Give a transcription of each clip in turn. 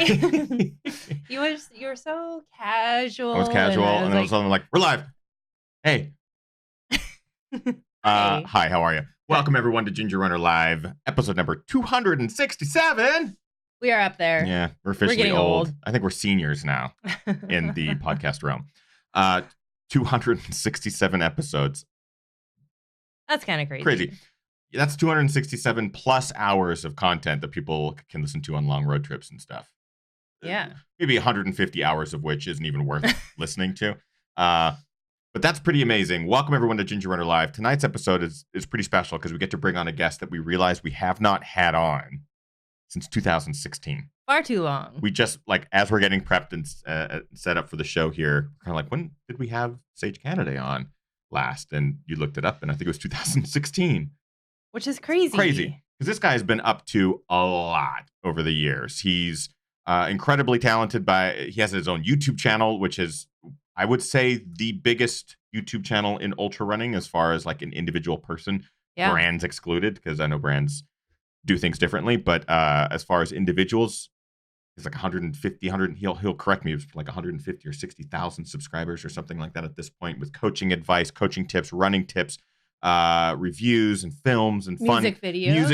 You were so casual. I was casual, and then all of a sudden I'm like, we're live. Hey. Hi. Hi, how are you? Welcome everyone to Ginger Runner Live, episode number 267. We are up there. Yeah, we're officially getting old. I think we're seniors now in the podcast realm. 267 episodes. That's kind of crazy. Crazy. That's 267 plus hours of content that people can listen to on long road trips and stuff. Yeah. Maybe 150 hours of which isn't even worth listening to. But that's pretty amazing. Welcome everyone to Ginger Runner Live. Tonight's episode is pretty special because we get to bring on a guest that we realize we have not had on since 2016. Far too long. We just, as we're getting prepped and set up for the show here, kind of like, when did we have Sage Canaday on last? And you looked it up, and I think it was 2016. Which is crazy. Crazy. Because this guy has been up to a lot over the years. He's incredibly talented. He has his own YouTube channel, which is, I would say, the biggest YouTube channel in ultra running as far as like an individual person, brands excluded, because I know brands do things differently. But as far as individuals, he's like 150, he'll correct me, it's like 150 or 60,000 subscribers or something like that at this point, with coaching advice, coaching tips, running tips, reviews and films and fun music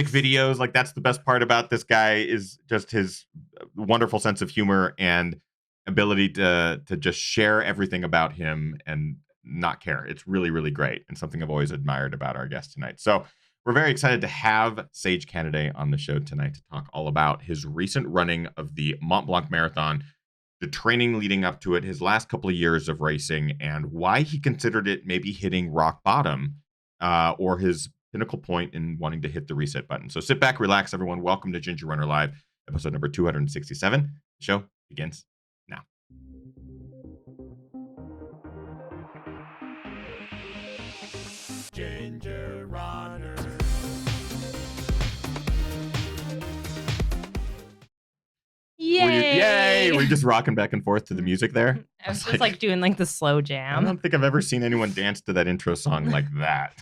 videos. Like, that's the best part about this guy, is just his wonderful sense of humor and ability to just share everything about him and not care. It's really, really great, and something I've always admired about our guest tonight. So we're very excited to have Sage Canaday on the show tonight to talk all about his recent running of the Mont Blanc Marathon, the training leading up to it, his last couple of years of racing, and why he considered it maybe hitting rock bottom, or his pinnacle point in wanting to hit the reset button. So sit back, relax, everyone. Welcome to Ginger Runner Live, episode number 267. The show begins now. Ginger Runner. Yay! We're just rocking back and forth to the music there. I was just like doing like the slow jam. I don't think I've ever seen anyone dance to that intro song like that.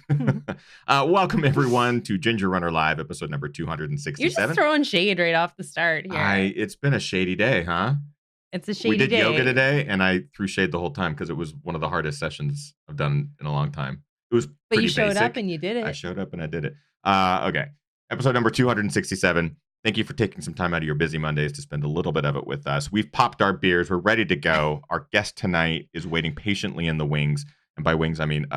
Welcome everyone to Ginger Runner Live, episode number 267. You're just throwing shade right off the start here. It's been a shady day, huh? It's a shady day. We did yoga today, and I threw shade the whole time because it was one of the hardest sessions I've done in a long time. It was But you showed basic. up and you did it. I showed up and I did it. Okay. Episode number 267. Thank you for taking some time out of your busy Mondays to spend a little bit of it with us. We've popped our beers. We're ready to go. Our guest tonight is waiting patiently in the wings. And by wings, I mean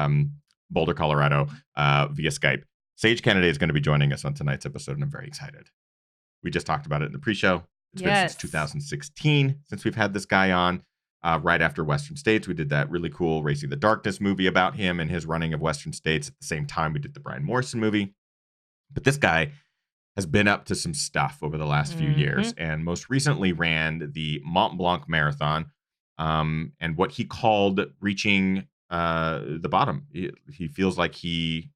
Boulder, Colorado, via Skype. Sage Canaday is going to be joining us on tonight's episode, and I'm very excited. We just talked about it in the pre-show. It's been since 2016 since we've had this guy on. Right after Western States, we did that really cool Racing the Darkness movie about him and his running of Western States. At the same time, we did the Brian Morrison movie. But this guy has been up to some stuff over the last few years, and most recently ran the Mont Blanc Marathon, and what he called reaching the bottom. He feels like he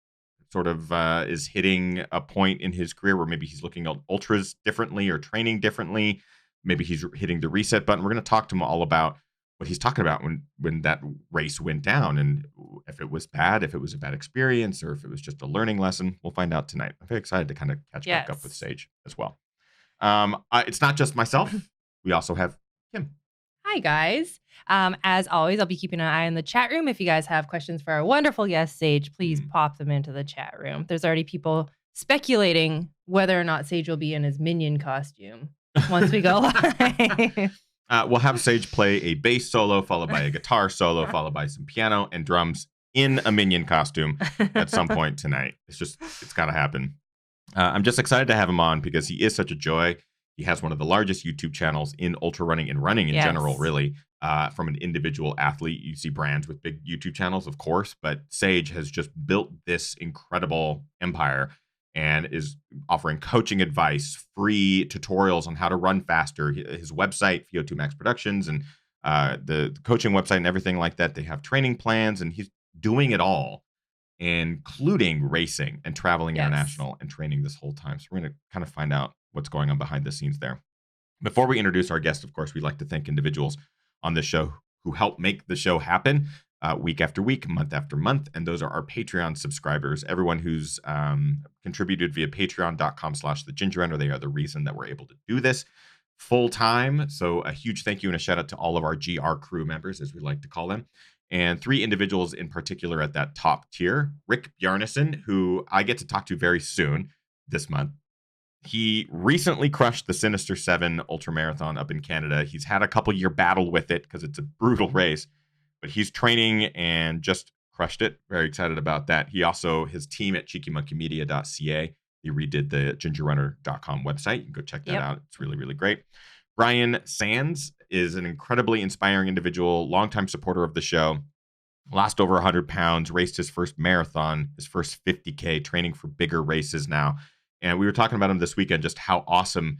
sort of is hitting a point in his career where maybe he's looking at ultras differently or training differently. Maybe he's hitting the reset button. We're going to talk to him all about what he's talking about when that race went down, and if it was bad, if it was a bad experience, or if it was just a learning lesson. We'll find out tonight. I'm very excited to kind of catch back up with Sage as well. It's not just myself. We also have Kim. Hi, guys. As always, I'll be keeping an eye on the chat room. If you guys have questions for our wonderful guest, Sage, please pop them into the chat room. There's already people speculating whether or not Sage will be in his minion costume once we go live. We'll have Sage play a bass solo, followed by a guitar solo, followed by some piano and drums in a minion costume at some point tonight. It's got to happen. I'm just excited to have him on because he is such a joy. He has one of the largest YouTube channels in ultra running and running in general, really. From an individual athlete, you see brands with big YouTube channels, of course, but Sage has just built this incredible empire and is offering coaching advice, free tutorials on how to run faster. His website, VO2 Max Productions, and the coaching website and everything like that. They have training plans, and he's doing it all, including racing and traveling international and training this whole time. So we're going to kind of find out what's going on behind the scenes there. Before we introduce our guest, of course, we'd like to thank individuals on this show who help make the show happen. Week after week, month after month. And those are our Patreon subscribers. Everyone who's contributed via patreon.com/thegingerrunner. They are the reason that we're able to do this. full time. So a huge thank you and a shout out to all of our GR crew members, as we like to call them. And 3 individuals in particular at that top tier. Rick Bjarnason, who I get to talk to very soon this month. He recently crushed the Sinister 7 ultramarathon up in Canada. He's had a couple year battle with it because it's a brutal race, but he's training and just crushed it. Very excited about that. He also, his team at cheekymonkeymedia.ca, he redid the gingerrunner.com website. You can go check that out. It's really, really great. Brian Sands is an incredibly inspiring individual, longtime supporter of the show. Lost over 100 pounds, raced his first marathon, his first 50K, training for bigger races now. And we were talking about him this weekend, just how awesome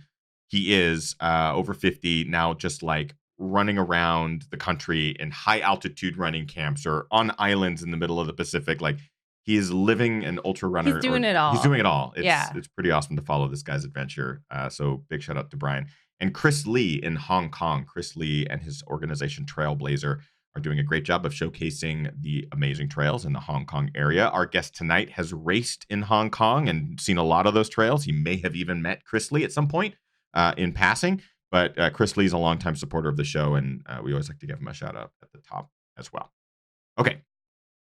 he is, over 50, now just like running around the country in high altitude running camps or on islands in the middle of the Pacific. Like, he is living an ultra runner. He's doing it all. He's doing it all. It's pretty awesome to follow this guy's adventure. So big shout out to Brian. And Chris Lee in Hong Kong. Chris Lee and his organization Trailblazer are doing a great job of showcasing the amazing trails in the Hong Kong area. Our guest tonight has raced in Hong Kong and seen a lot of those trails. He may have even met Chris Lee at some point in passing, but Chris Lee is a longtime supporter of the show, and we always like to give him a shout out at the top as well. Okay,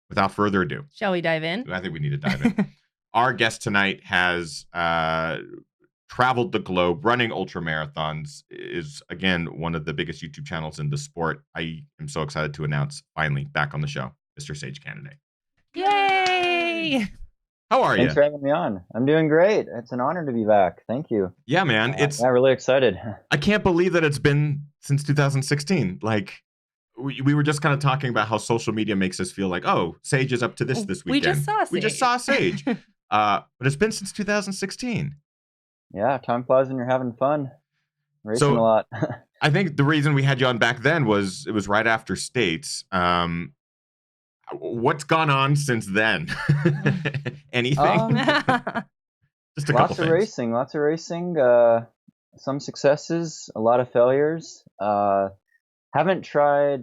without further ado. Shall we dive in? I think we need to dive in. Our guest tonight has traveled the globe, running ultra marathons, is again one of the biggest YouTube channels in the sport. I am so excited to announce finally back on the show, Mr. Sage Canaday. Yay! How are you? Thanks for having me on. I'm doing great. It's an honor to be back. Thank you. Yeah, man. I'm really excited. I can't believe that it's been since 2016. Like, we were just kind of talking about how social media makes us feel like, oh, Sage is up to this weekend. We just saw Sage. But it's been since 2016. Yeah, time flies when you're having fun. Racing a lot. I think the reason we had you on back then was it was right after States. What's gone on since then? Anything? Just a couple things. Lots of racing. Some successes, a lot of failures. Haven't tried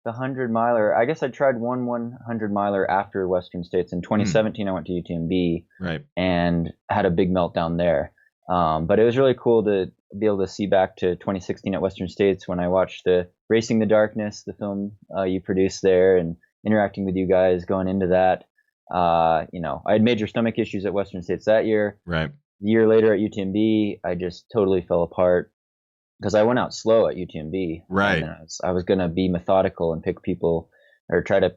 the 100-miler. I guess I tried one 100-miler after Western States. In 2017, I went to UTMB and had a big meltdown there. But it was really cool to be able to see back to 2016 at Western States when I watched the Racing the Darkness, the film you produced there, and interacting with you guys going into that. I had major stomach issues at Western States that year. Right. The year later at UTMB, I just totally fell apart because I went out slow at UTMB. Right. And I was going to be methodical and pick people or try to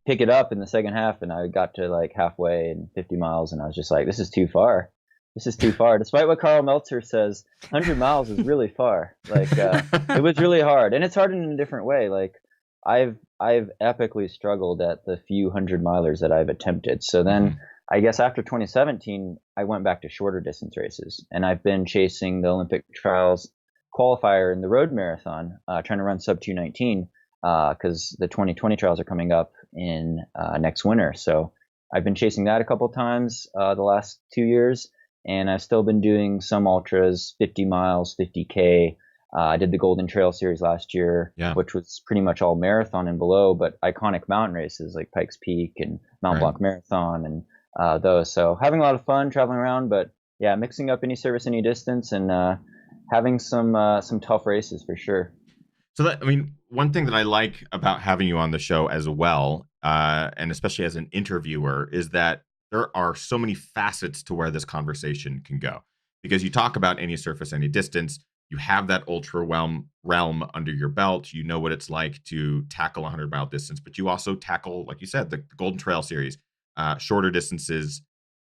pick it up in the second half. And I got to like halfway in 50 miles and I was just like, this is too far. Despite what Carl Meltzer says, 100 miles is really far. Like, it was really hard, and it's hard in a different way. Like, I've epically struggled at the few 100-milers that I've attempted. So then, I guess after 2017, I went back to shorter distance races, and I've been chasing the Olympic trials qualifier in the road marathon, trying to run sub 2:19, because the 2020 trials are coming up in next winter. So I've been chasing that a couple times the last 2 years. And I've still been doing some ultras, 50 miles, 50K. I did the Golden Trail Series last year, which was pretty much all marathon and below, but iconic mountain races like Pikes Peak and Mont Blanc Marathon and those. So having a lot of fun traveling around, but yeah, mixing up any service, any distance, and having some tough races for sure. So one thing that I like about having you on the show as well, and especially as an interviewer, is that there are so many facets to where this conversation can go, because you talk about any surface, any distance. You have that ultra realm under your belt. You know what it's like to tackle a 100-mile distance, but you also tackle, like you said, the Golden Trail Series, shorter distances.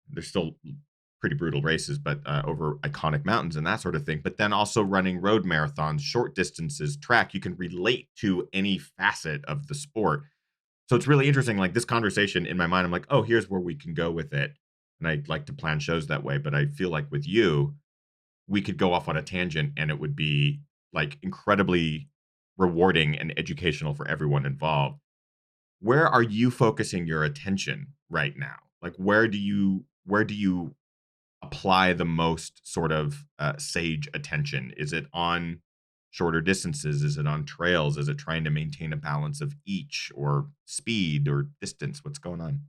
They're still pretty brutal races, but over iconic mountains and that sort of thing. But then also running road marathons, short distances, track. You can relate to any facet of the sport. So it's really interesting, like this conversation in my mind, I'm like, oh, here's where we can go with it. And I'd like to plan shows that way. But I feel like with you, we could go off on a tangent and it would be like incredibly rewarding and educational for everyone involved. Where are you focusing your attention right now? Like, where do you apply the most sort of sage attention? Is it on shorter distances? Is it on trails? Is it trying to maintain a balance of each, or speed or distance? What's going on?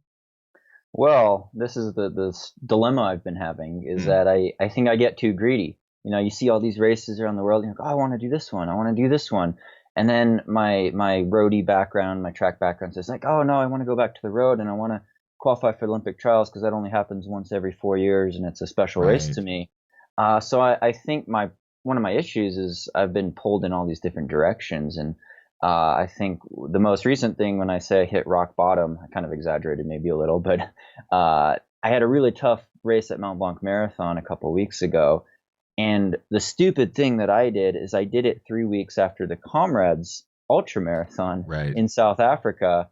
Well, this is the dilemma I've been having, is that I think I get too greedy. you see all these races around the world, and you're like, oh, I want to do this one. I want to do this one. And then my roadie background, my track background says like, oh no, I want to go back to the road and I want to qualify for the Olympic trials because that only happens once every 4 years and it's a special race to me. So I think one of my issues is I've been pulled in all these different directions. And I think the most recent thing, when I say I hit rock bottom, I kind of exaggerated maybe a little, but I had a really tough race at Mont Blanc Marathon a couple weeks ago. And the stupid thing that I did is I did it 3 weeks after the Comrades Ultra Marathon in South Africa,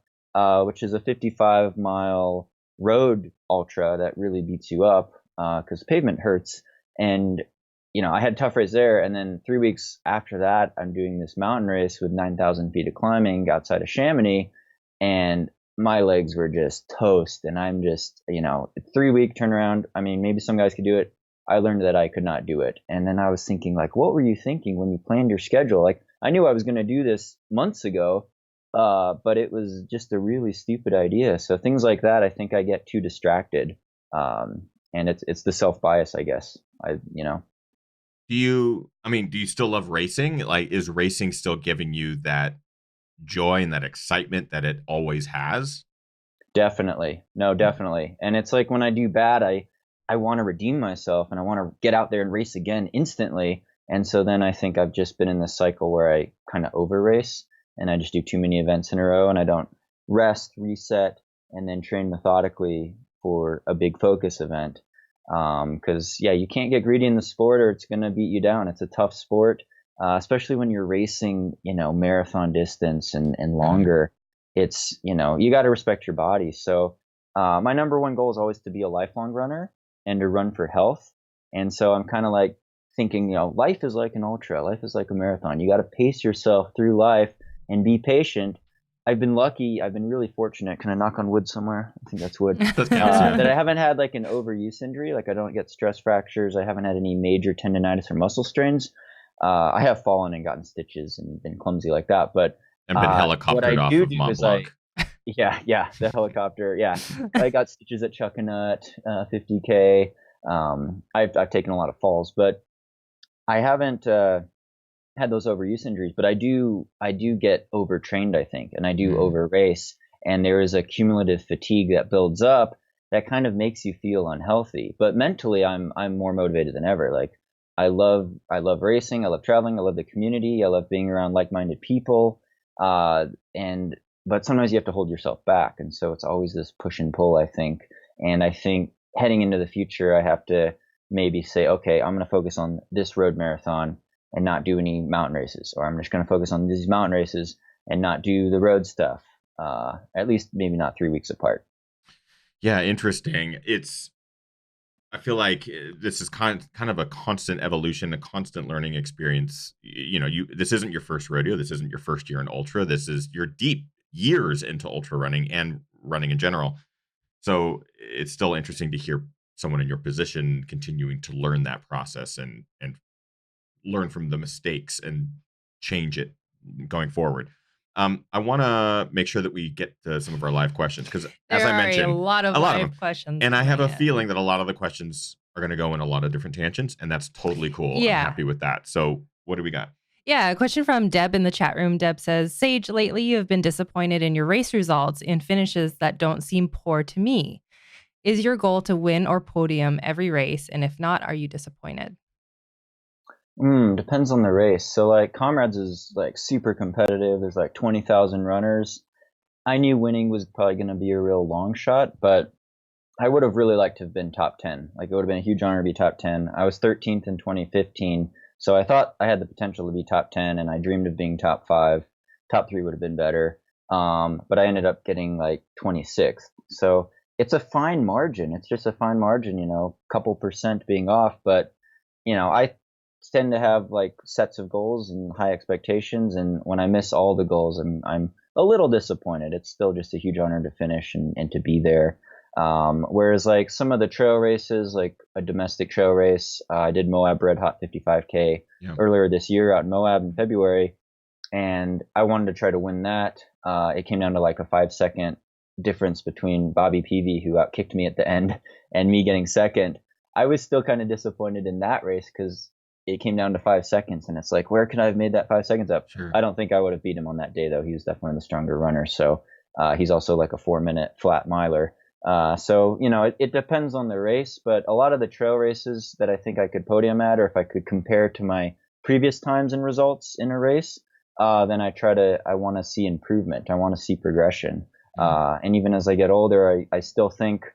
which is a 55-mile road ultra that really beats you up because pavement hurts. And, I had a tough race there. And then 3 weeks after that, I'm doing this mountain race with 9,000 feet of climbing outside of Chamonix. And my legs were just toast. And I'm just, 3-week turnaround. I mean, maybe some guys could do it. I learned that I could not do it. And then I was thinking, like, what were you thinking when you planned your schedule? Like, I knew I was going to do this months ago, but it was just a really stupid idea. So things like that, I think I get too distracted. And it's the self-bias, I guess. Do you still love racing? Like, is racing still giving you that joy and that excitement that it always has? Definitely. No, definitely. And it's like when I do bad, I want to redeem myself and I want to get out there and race again instantly. And so then I think I've just been in this cycle where I kind of over race and I just do too many events in a row and I don't rest, reset, and then train methodically for a big focus event. Because you can't get greedy in the sport or it's going to beat you down. It's a tough sport, especially when you're racing, marathon distance and longer. It's, you got to respect your body. So my number one goal is always to be a lifelong runner and to run for health. And so I'm kind of like thinking, life is like an ultra, life is like a marathon. You got to pace yourself through life and be patient. I've been lucky. I've been really fortunate. Can I knock on wood somewhere? I think that's wood. That I haven't had like an overuse injury. Like I don't get stress fractures. I haven't had any major tendonitis or muscle strains. I have fallen and gotten stitches and been clumsy like that. But and been helicoptered off of Mont Blanc. Yeah, the helicopter. Yeah, I got stitches at Chuckanut, 50K. I've taken a lot of falls, but I haven't had those overuse injuries. But I do get overtrained, I think, and I do over race, and there is a cumulative fatigue that builds up that kind of makes you feel unhealthy. But mentally, I'm more motivated than ever. Like I love racing, I love traveling, I love the community, I love being around like-minded people, but sometimes you have to hold yourself back. And so it's always this push and pull, I think. And I think heading into the future, I have to maybe say, okay, I'm going to focus on this road marathon and not do any mountain races. Or I'm just going to focus on these mountain races and not do the road stuff, at least maybe not 3 weeks apart. Yeah, interesting. I feel like this is kind of a constant evolution, a constant learning experience. This isn't your first rodeo. This isn't your first year in ultra. This is your deep years into ultra running and running in general. So it's still interesting to hear someone in your position continuing to learn that process and learn from the mistakes and change it going forward. I want to make sure that we get to some of our live questions because, as I mentioned, a lot of live questions, and I have a feeling that a lot of the questions are going to go in a lot of different tangents, and that's totally cool. Yeah. I'm happy with that. So, what do we got? Yeah, a question from Deb in the chat room. Deb says, Sage, lately you have been disappointed in your race results and finishes that don't seem poor to me. Is your goal to win or podium every race? And if not, are you disappointed? Depends on the race. So like Comrades is like super competitive. There's like 20,000 runners. I knew winning was probably going to be a real long shot, but I would have really liked to have been top 10. Like it would have been a huge honor to be top 10. I was 13th in 2015. So I thought I had the potential to be top 10 and I dreamed of being top 5. Top 3 would have been better. But I ended up getting like 26th. So it's a fine margin. It's just a fine margin, couple percent being off. But, I tend to have like sets of goals and high expectations. And when I miss all the goals, I'm a little disappointed. It's still just a huge honor to finish and to be there. Whereas like some of the trail races, like a domestic trail race, I did Moab Red Hot 55K earlier this year out in Moab in February, and I wanted to try to win that. It came down to like a 5-second difference between Bobby Peavy, who outkicked me at the end, and me getting second. I was still kind of disappointed in that race because it came down to 5 seconds, and it's like, where could I have made that 5 seconds up? Sure. I don't think I would have beat him on that day, though. He was definitely the stronger runner. So he's also like a 4-minute flat miler. So, it depends on the race, but a lot of the trail races that I think I could podium at, or if I could compare to my previous times and results in a race, then I want to see improvement. I want to see progression. And even as I get older, I still think,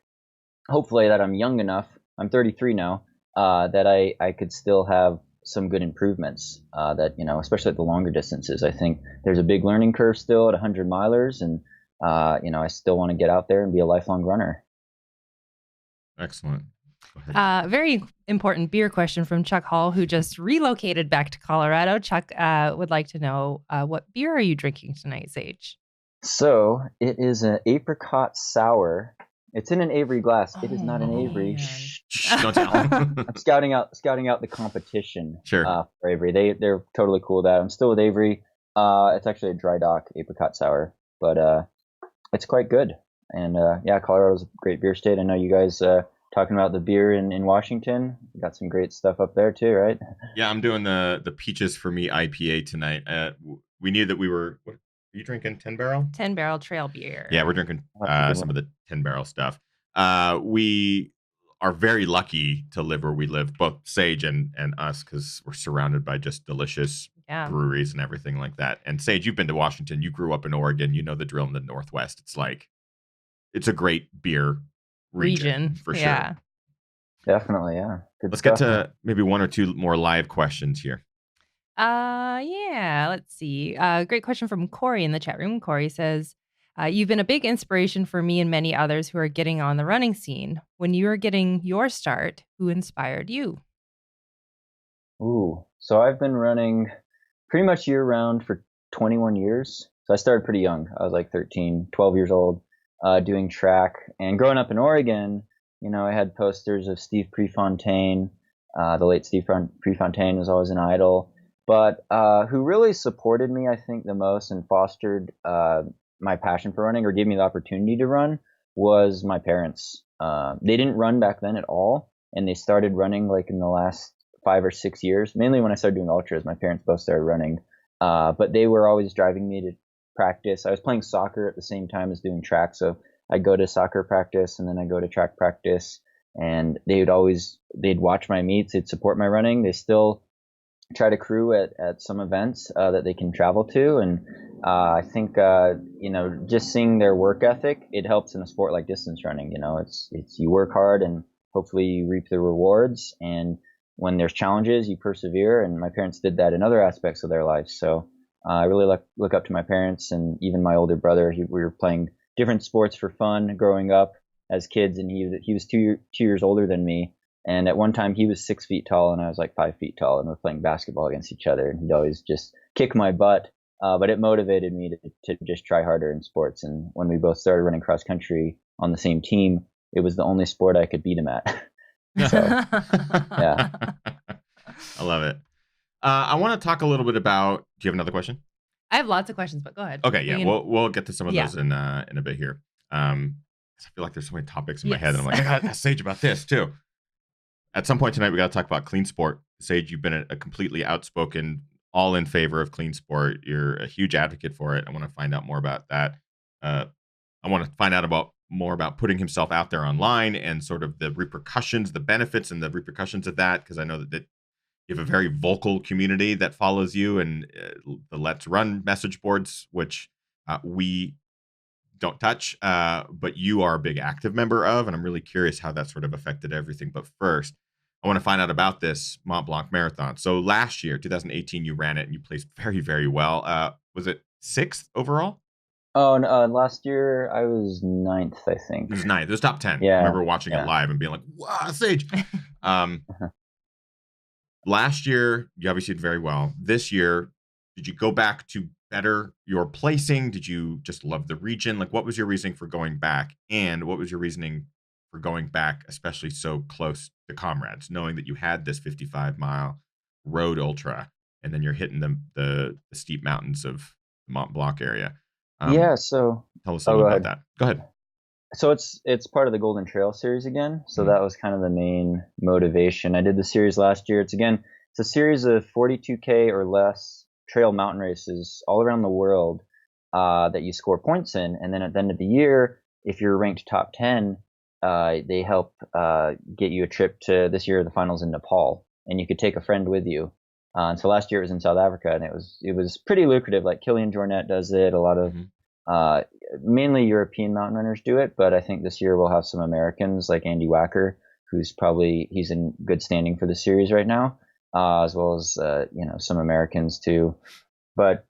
hopefully, that I'm young enough. I'm 33 now, that I could still have some good improvements, that, especially at the longer distances. I think there's a big learning curve still at 100 milers, and, I still want to get out there and be a lifelong runner. Excellent. Go ahead. Very important beer question from Chuck Hall, who just relocated back to Colorado. Chuck would like to know, what beer are you drinking tonight, Sage? So it is an apricot sour. It's in an Avery glass. It is not an Oh, Avery. man. Shh. Don't tell him. I'm scouting out the competition. Sure. For Avery. They're totally cool with that. I'm still with Avery. It's actually a dry dock apricot sour, but it's quite good. And Colorado's a great beer state. I know you guys talking about the beer in Washington. You got some great stuff up there too, right? Yeah, I'm doing the Peaches for Me IPA tonight. We knew that we were. What, are you drinking 10 barrel? 10 barrel trail beer. Yeah, we're drinking some of the 10 barrel stuff. We are very lucky to live where we live, both Sage and us, because we're surrounded by just delicious breweries and everything like that. And Sage, you've been to Washington. You grew up in Oregon. You know the drill in the Northwest. It's a great beer region for sure. Yeah. Definitely, yeah. Good Let's stuff. get to maybe one or two more live questions here. Let's see. Great question from Corey in the chat room. Corey says, you've been a big inspiration for me and many others who are getting on the running scene. When you were getting your start, who inspired you? Ooh, so I've been running pretty much year round for 21 years. So I started pretty young. I was like 13, 12 years old, doing track. And growing up in Oregon, I had posters of Steve Prefontaine. The late Steve Prefontaine was always an idol. But who really supported me, I think, the most and fostered my passion for running, or gave me the opportunity to run, was my parents. They didn't run back then at all, and they started running like in the last 5 or 6 years. Mainly when I started doing ultras, my parents both started running. But they were always driving me to practice. I was playing soccer at the same time as doing track, so I'd go to soccer practice and then I'd go to track practice. And they'd watch my meets, they'd support my running. They still try to crew at some events that they can travel to. And I think, just seeing their work ethic, it helps in a sport like distance running. It's you work hard and hopefully you reap the rewards. And when there's challenges, you persevere. And my parents did that in other aspects of their lives. So I really look up to my parents, and even my older brother. We were playing different sports for fun growing up as kids, and he was 2 years older than me. And at one time he was 6 feet tall and I was like 5 feet tall, and we're playing basketball against each other. And he'd always just kick my butt, but it motivated me to just try harder in sports. And when we both started running cross country on the same team, it was the only sport I could beat him at. So, yeah. I love it. I want to talk a little bit about. Do you have another question? I have lots of questions, but go ahead. Okay, yeah, we'll get to some of those in a bit here. I feel like there's so many topics in my head, and I'm like, I got to Sage about this too. At some point tonight, we got to talk about clean sport. Sage, you've been a completely outspoken, all in favor of clean sport. You're a huge advocate for it. I want to find out more about that. I want to find out more about putting himself out there online and sort of the repercussions, the benefits and the repercussions of that, because I know that you have a very vocal community that follows you, and the Let's Run message boards, which we don't touch, but you are a big active member of, and I'm really curious how that sort of affected everything. But first, I want to find out about this Mont Blanc Marathon. So last year, 2018, you ran it and you placed very, very well. Was it 6th overall? Oh, no, last year I was 9th, I think. It was 9th. It was top 10. Yeah, I remember watching it live and being like, wow, Sage. Last year, you obviously did very well. This year, did you go back to better your placing? Did you just love the region? Like, what was your reasoning for going back? And what was your reasoning for going back, especially so close to comrades, knowing that you had this 55-mile road ultra, and then you're hitting the steep mountains of the Mont Blanc area? So tell us a little about that. Go ahead. So it's part of the Golden Trail series again. So that was kind of the main motivation. I did the series last year. It's it's a series of 42K or less trail mountain races all around the world that you score points in. And then at the end of the year, if you're ranked top 10, they help get you a trip to, this year the finals in Nepal, and you could take a friend with you. And so last year it was in South Africa, and it was pretty lucrative. Like Kilian Jornet does it. A lot of mainly European mountain runners do it, but I think this year we'll have some Americans like Andy Wacker, he's in good standing for the series right now, as well as some Americans too. But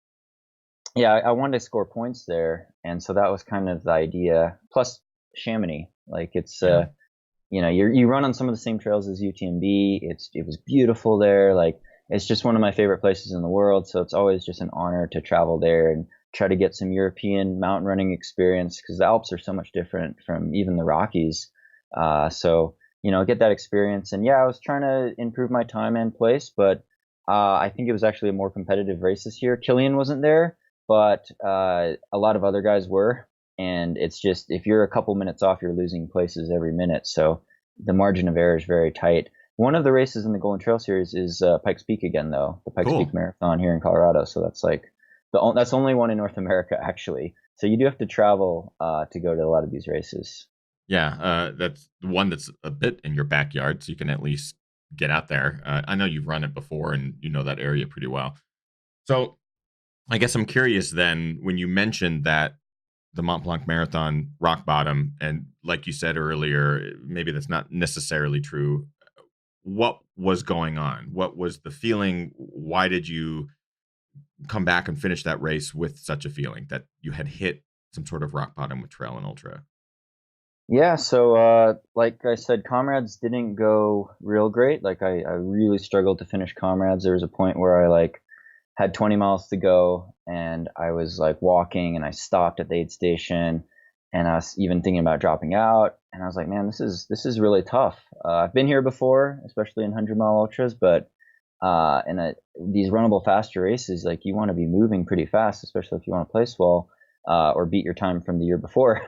yeah, I wanted to score points there, and so that was kind of the idea. Plus Chamonix, like it's you run on some of the same trails as UTMB. It was beautiful there. Like it's just one of my favorite places in the world. So it's always just an honor to travel there and try to get some European mountain running experience, because the Alps are so much different from even the Rockies. So get that experience. And yeah, I was trying to improve my time and place, but I think it was actually a more competitive race this year. Kilian wasn't there, but a lot of other guys were. And it's just, if you're a couple minutes off, you're losing places every minute. So the margin of error is very tight. One of the races in the Golden Trail Series is Pikes Peak again, though, the Pikes Peak Marathon here in Colorado. So that's like that's the only one in North America, actually. So you do have to travel to go to a lot of these races. Yeah, that's the one that's a bit in your backyard, so you can at least get out there. I know you've run it before, and you know that area pretty well. So I guess I'm curious then, when you mentioned that the Mont Blanc Marathon rock bottom, and like you said earlier, maybe that's not necessarily true. What was going on? What was the feeling? Why did you come back and finish that race with such a feeling that you had hit some sort of rock bottom with trail and ultra? Yeah, so like I said, comrades didn't go real great. Like I really struggled to finish comrades. There was a point where I had 20 miles to go, and I was walking, and I stopped at the aid station, and I was even thinking about dropping out. And I was like, man, this is really tough. I've been here before, especially in 100-mile ultras, but in these runnable faster races, you want to be moving pretty fast, especially if you want to place well or beat your time from the year before.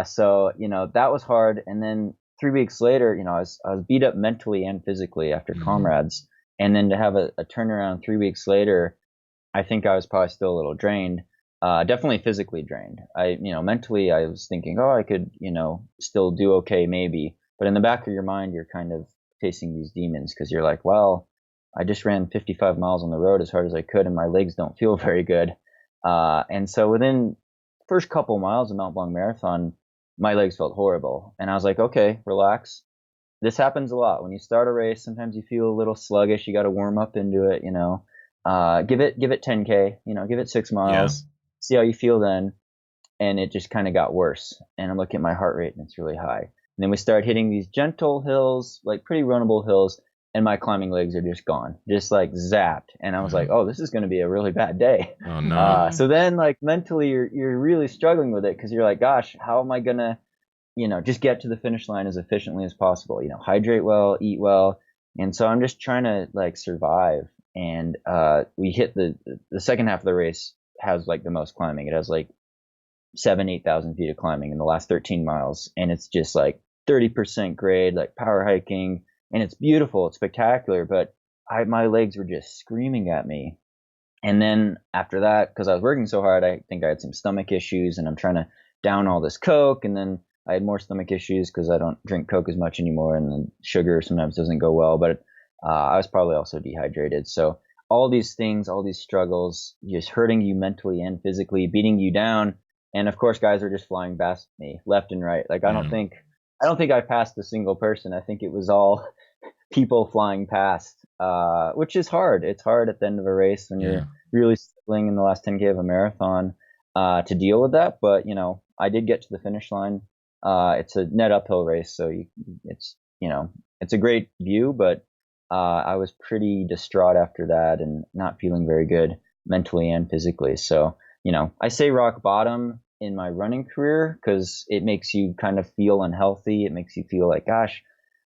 So that was hard. And then 3 weeks later, I was beat up mentally and physically after comrades. And then to have a turnaround 3 weeks later, I think I was probably still a little drained. Definitely physically drained. Mentally I was thinking, I could, still do okay maybe. But in the back of your mind, you're kind of facing these demons, because you're like, well, I just ran 55 miles on the road as hard as I could, and my legs don't feel very good. And so within first couple miles of Mont Blanc Marathon, my legs felt horrible. And I was like, okay, relax. This happens a lot. When you start a race, sometimes you feel a little sluggish. You got to warm up into it, give it 10K, give it 6 miles, see how you feel then. And it just kind of got worse. And I'm looking at my heart rate, and it's really high. And then we start hitting these gentle hills, pretty runnable hills, and my climbing legs are just gone, just zapped. And I was like, oh, this is going to be a really bad day. Oh no. So then mentally you're really struggling with it, because you're like, gosh, how am I going to, just get to the finish line as efficiently as possible, hydrate well, eat well. And so I'm just trying to survive. And we hit the second half of the race has the most climbing. It has 8,000 feet of climbing in the last 13 miles. And it's just 30% grade, power hiking. And it's beautiful, it's spectacular, but my legs were just screaming at me. And then after that, because I was working so hard, I think I had some stomach issues, and I'm trying to down all this Coke. And then I had more stomach issues because I don't drink Coke as much anymore, and then sugar sometimes doesn't go well. But I was probably also dehydrated. So all these things, all these struggles, just hurting you mentally and physically, beating you down. And of course, guys are just flying past me left and right. I don't think I passed a single person. I think it was all people flying past, which is hard. It's hard at the end of a race when you're really struggling in the last 10K of a marathon to deal with that. But, I did get to the finish line. It's a net uphill race, so it's a great view, but I was pretty distraught after that and not feeling very good mentally and physically. So, I say rock bottom in my running career because it makes you kind of feel unhealthy. It makes you feel like, gosh,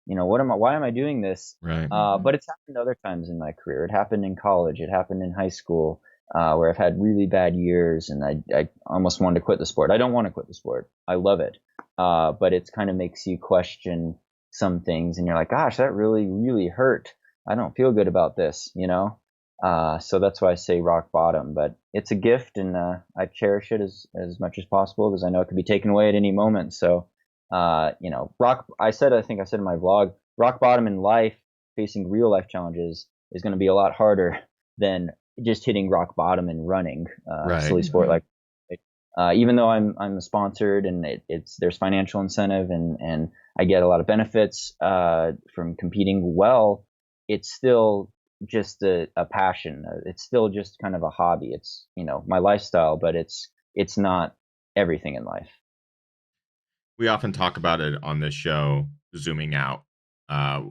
why am I doing this? Right. But it's happened other times in my career. It happened in college. It happened in high school, where I've had really bad years, and I almost wanted to quit the sport. I don't want to quit the sport. I love it. But it kind of makes you question some things, and you're like, gosh, that really, really hurt. I don't feel good about this, so that's why I say rock bottom, but it's a gift, and I cherish it as much as possible, because I know it could be taken away at any moment. So I think I said in my vlog, rock bottom in life, facing real life challenges, is going to be a lot harder than just hitting rock bottom in running, Right. silly sport like. Even though I'm sponsored, and there's financial incentive, and I get a lot of benefits from competing well, it's still just a passion. It's still just kind of a hobby. It's my lifestyle, but it's not everything in life. We often talk about it on this show, zooming out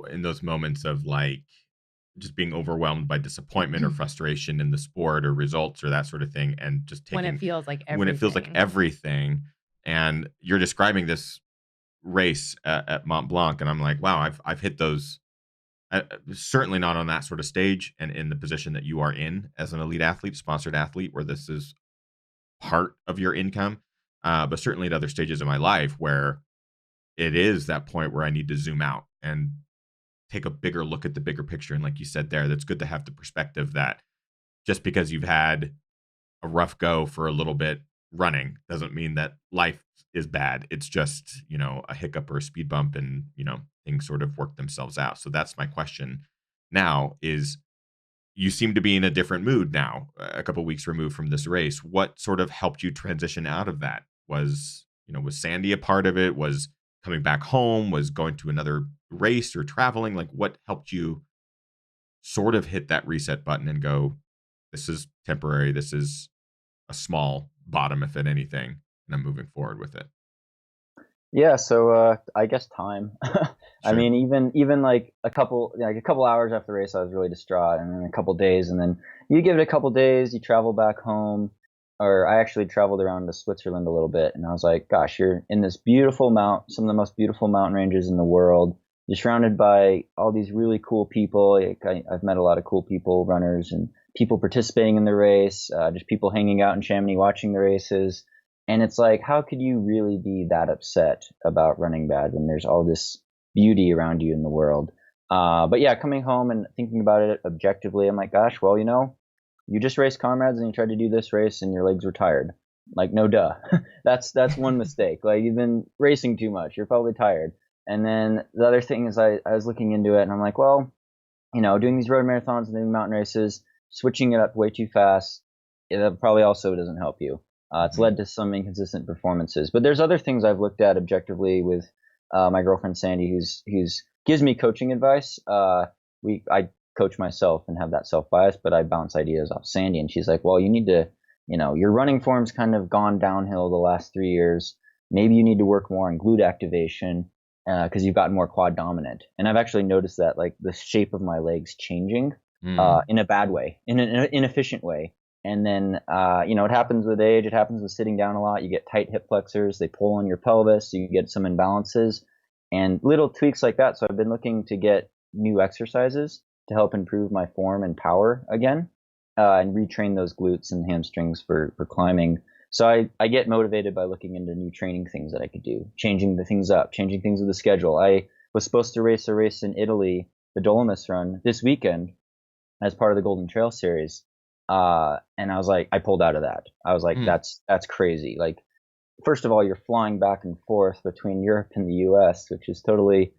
in those moments of like just being overwhelmed by disappointment or frustration in the sport or results or that sort of thing, and just taking when it feels like everything. when it feels like everything. And you're describing this race at Mont Blanc, and I'm like, wow, I've hit those. Certainly not on that sort of stage and in the position that you are in as an elite athlete, sponsored athlete, where this is part of your income. But certainly at other stages of my life where it is that point where I need to zoom out and take a bigger look at the bigger picture. And like you said there, that's good to have the perspective that just because you've had a rough go for a little bit running doesn't mean that life is bad. It's just, a hiccup or a speed bump, and, things sort of work themselves out. So that's my question now is, you seem to be in a different mood now, a couple of weeks removed from this race. What sort of helped you transition out of that? Was Sandy a part of it? Was coming back home? Was going to another race or traveling? Like, what helped you sort of hit that reset button and go, this is temporary. This is a small bottom, if at anything, and I'm moving forward with it? Yeah, so I guess time. I Sure. mean, even like a couple hours after the race, I was really distraught, and then a couple days, and then you give it a couple days, you travel back home, or I actually traveled around to Switzerland a little bit, and I was like, gosh, you're in this beautiful some of the most beautiful mountain ranges in the world. You're surrounded by all these really cool people. I've met a lot of cool people, runners, and people participating in the race, just people hanging out in Chamonix watching the races. And it's like, how could you really be that upset about running bad when there's all this beauty around you in the world? But yeah, coming home and thinking about it objectively, I'm like, gosh, well, you just raced comrades and you tried to do this race and your legs were tired. Like, no duh. That's one mistake. Like, you've been racing too much. You're probably tired. And then the other thing is I was looking into it, and I'm like, well, doing these road marathons and doing mountain races, switching it up way too fast, that probably also doesn't help you. It's led to some inconsistent performances. But there's other things I've looked at objectively with my girlfriend Sandy, who's gives me coaching advice. I coach myself and have that self-bias, but I bounce ideas off Sandy, and she's like, well, you need to, your running form's kind of gone downhill the last 3 years. Maybe you need to work more on glute activation because you've gotten more quad dominant. And I've actually noticed that, like, the shape of my legs changing in a bad way, in an inefficient way. And then, it happens with age. It happens with sitting down a lot. You get tight hip flexors. They pull on your pelvis. So you get some imbalances and little tweaks like that. So I've been looking to get new exercises to help improve my form and power again, and retrain those glutes and hamstrings for climbing. So I get motivated by looking into new training things that I could do, changing things with the schedule. I was supposed to race a race in Italy, the Dolomites Run, this weekend as part of the Golden Trail Series. And I was like, I pulled out of that. I was like, that's crazy. Like, first of all, you're flying back and forth between Europe and the US, which is totally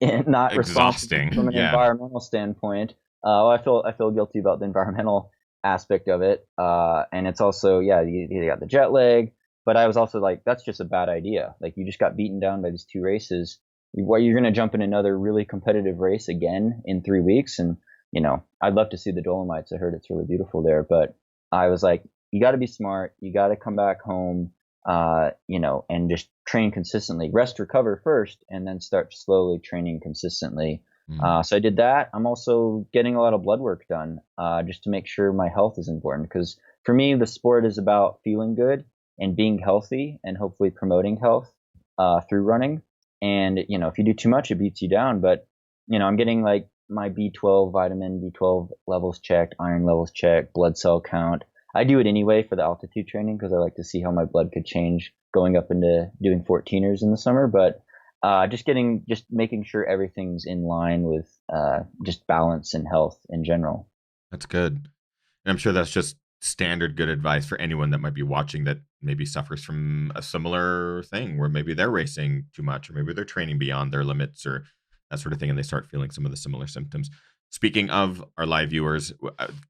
not exhausting responsible from an environmental standpoint. I feel guilty about the environmental aspect of it. And it's also, you got the jet lag, but I was also like, that's just a bad idea. Like, you just got beaten down by these 2 races. You're going to jump in another really competitive race again in 3 weeks. And, I'd love to see the Dolomites. I heard it's really beautiful there, but I was like, you got to be smart. You got to come back home, and just train consistently, rest, recover first, and then start slowly training consistently. So I did that. I'm also getting a lot of blood work done, just to make sure my health is important. Because for me, the sport is about feeling good and being healthy and hopefully promoting health, through running. And, if you do too much, it beats you down. But, I'm getting like my vitamin B12 levels checked, iron levels checked, blood cell count. I do it anyway for the altitude training because I like to see how my blood could change going up into doing 14ers in the summer. But just making sure everything's in line with just balance and health in general. That's good. And I'm sure that's just standard good advice for anyone that might be watching that maybe suffers from a similar thing where maybe they're racing too much or maybe they're training beyond their limits or that sort of thing and they start feeling some of the similar symptoms. Speaking of our live viewers,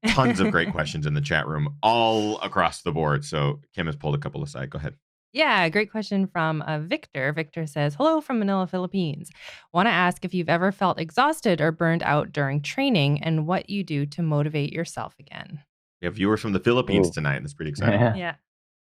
tons of great questions in the chat room all across the board. So Kim has pulled a couple aside. Go ahead. Yeah, great question from Victor. Victor says, hello from Manila, Philippines. Want to ask if you've ever felt exhausted or burned out during training and what you do to motivate yourself again. We have viewers from the Philippines tonight. That's pretty exciting.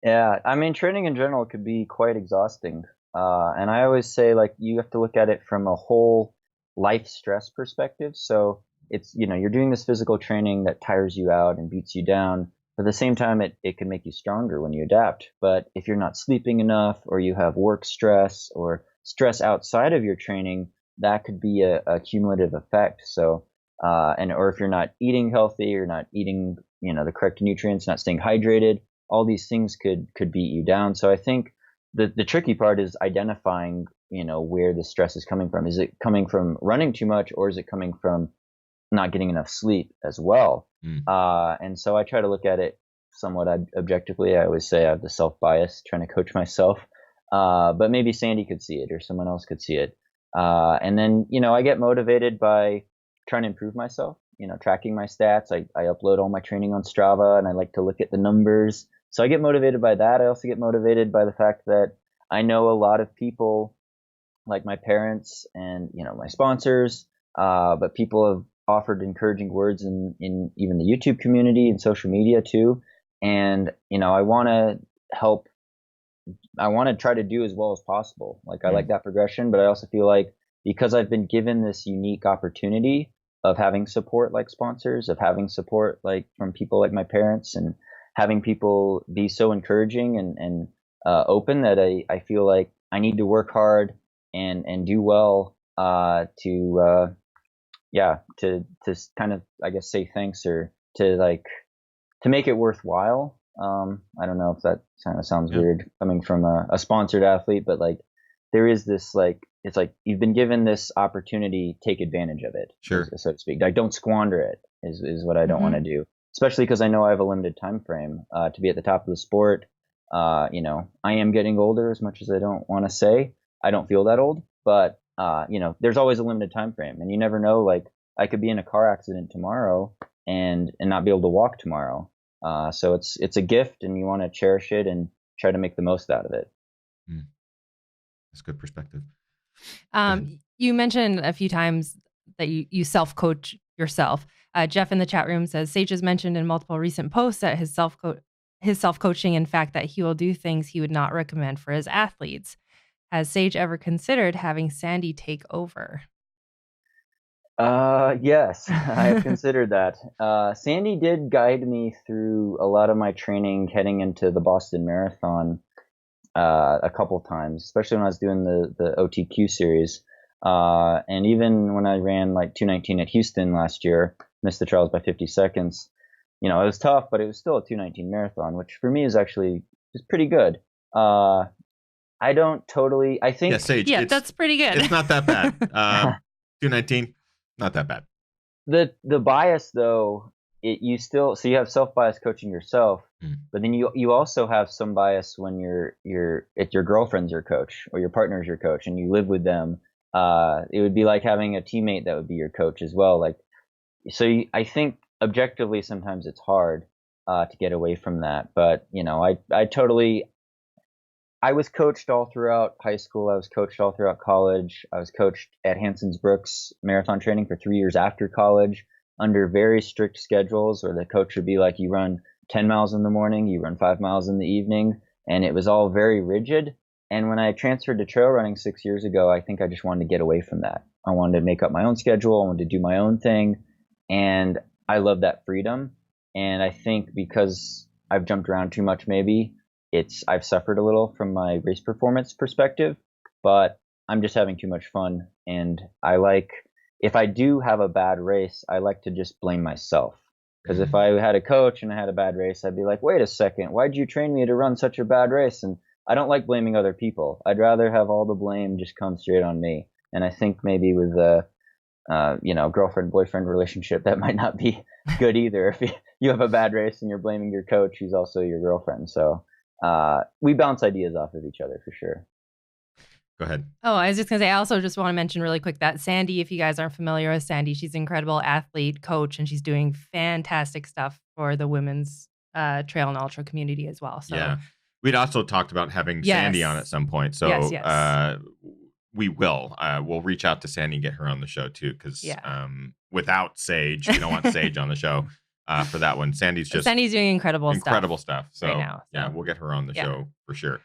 Yeah. I mean, training in general could be quite exhausting. And I always say, like, you have to look at it from a whole life stress perspective. So it's, you're doing this physical training that tires you out and beats you down. But at the same time, it can make you stronger when you adapt. But if you're not sleeping enough or you have work stress or stress outside of your training, that could be a cumulative effect. So, or if you're not eating healthy, you're not eating, the correct nutrients, not staying hydrated, all these things could beat you down. So I think the tricky part is identifying, where the stress is coming from. Is it coming from running too much or is it coming from not getting enough sleep as well? And so I try to look at it somewhat objectively. I always say I have the self-bias trying to coach myself, but maybe Sandy could see it or someone else could see it. And then, I get motivated by trying to improve myself, tracking my stats. I upload all my training on Strava and I like to look at the numbers. So I get motivated by that. I also get motivated by the fact that I know a lot of people like my parents and, my sponsors, but people have offered encouraging words in even the YouTube community and social media too. And, I want to help. I want to try to do as well as possible. Like I like that progression, but I also feel like because I've been given this unique opportunity of having support like sponsors, of having support like from people like my parents and having people be so encouraging and open that I feel like I need to work hard and do well to kind of, I guess, say thanks or to make it worthwhile. I don't know if that kind of sounds weird coming from a sponsored athlete, but like there is this it's like you've been given this opportunity, take advantage of it, sure, so to speak. Like don't squander it is what I don't want to do, especially because I know I have a limited time frame to be at the top of the sport. I am getting older as much as I don't want to say. I don't feel that old, but there's always a limited time frame, and you never know. Like I could be in a car accident tomorrow and not be able to walk tomorrow. So it's a gift, and you want to cherish it and try to make the most out of it. That's good perspective. You mentioned a few times that you self-coach yourself. Jeff in the chat room says Sage has mentioned in multiple recent posts that his self-coaching, in fact, that he will do things he would not recommend for his athletes. Has Sage ever considered having Sandy take over? Yes, I have considered that. Sandy did guide me through a lot of my training heading into the Boston Marathon a couple times, especially when I was doing the OTQ series. And even when I ran like 2:19 at Houston last year, missed the trials by 50 seconds. It was tough, but it was still a 2:19 marathon, which for me is actually pretty good. I don't totally. I think. Yeah, Sage. Yeah, that's pretty good. It's not that bad. 2:19, not that bad. The bias though, you have self-bias coaching yourself, but then you also have some bias when if your girlfriend's your coach or your partner's your coach and you live with them. It would be like having a teammate that would be your coach as well. I think objectively sometimes it's hard to get away from that, but I was coached all throughout high school. I was coached all throughout college. I was coached at Hanson's Brooks marathon training for 3 years after college under very strict schedules where the coach would be like, you run 10 miles in the morning, you run 5 miles in the evening. And it was all very rigid. And when I transferred to trail running 6 years ago, I think I just wanted to get away from that. I wanted to make up my own schedule. I wanted to do my own thing. And I love that freedom. And I think because I've jumped around too much, maybe I've suffered a little from my race performance perspective, but I'm just having too much fun. And if I do have a bad race, I like to just blame myself. Because if I had a coach and I had a bad race, I'd be like, wait a second, why'd you train me to run such a bad race? And I don't like blaming other people. I'd rather have all the blame just come straight on me. And I think maybe with the girlfriend boyfriend relationship, that might not be good either. If you have a bad race and you're blaming your coach, who's also your girlfriend. So we bounce ideas off of each other for sure. Go ahead. Oh, I was just going to say, I also just want to mention really quick that Sandy, if you guys aren't familiar with Sandy, she's an incredible athlete, coach, and she's doing fantastic stuff for the women's trail and ultra community as well. So yeah, we'd also talked about having Yes. Sandy on at some point. So Yes. we will. We'll reach out to Sandy and get her on the show too, because Yeah. without Sage, we don't want Sage on the show for that one. Sandy's doing incredible stuff. So, right now, yeah, we'll get her on the Yeah. show for sure.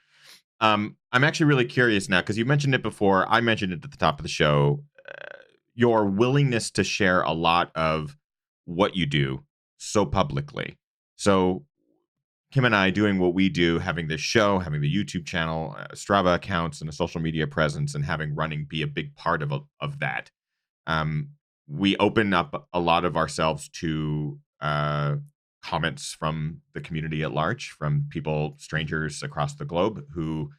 I'm actually really curious now, because you mentioned it before. I mentioned it at the top of the show. Your willingness to share a lot of what you do so publicly. So Kim and I doing what we do, having this show, having the YouTube channel, Strava accounts, and a social media presence, and having running be a big part of that. We open up a lot of ourselves to comments from the community at large, from people, strangers across the globe, who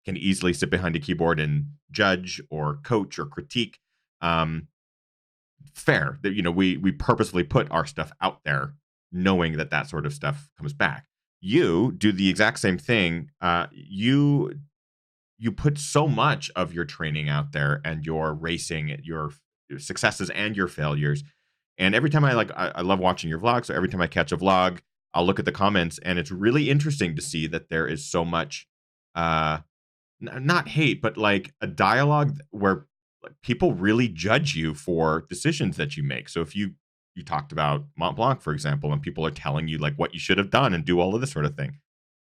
can easily sit behind a keyboard and judge or coach or critique. Fair that, we purposefully put our stuff out there, knowing that sort of stuff comes back. You do the exact same thing. You put so much of your training out there, and your racing, your successes and your failures. And every time I love watching your vlog. So every time I catch a vlog, I'll look at the comments, and it's really interesting to see that there is so much, not hate, but like a dialogue where people really judge you for decisions that you make. So if you talked about Mont Blanc, for example, and people are telling you like what you should have done and do all of this sort of thing.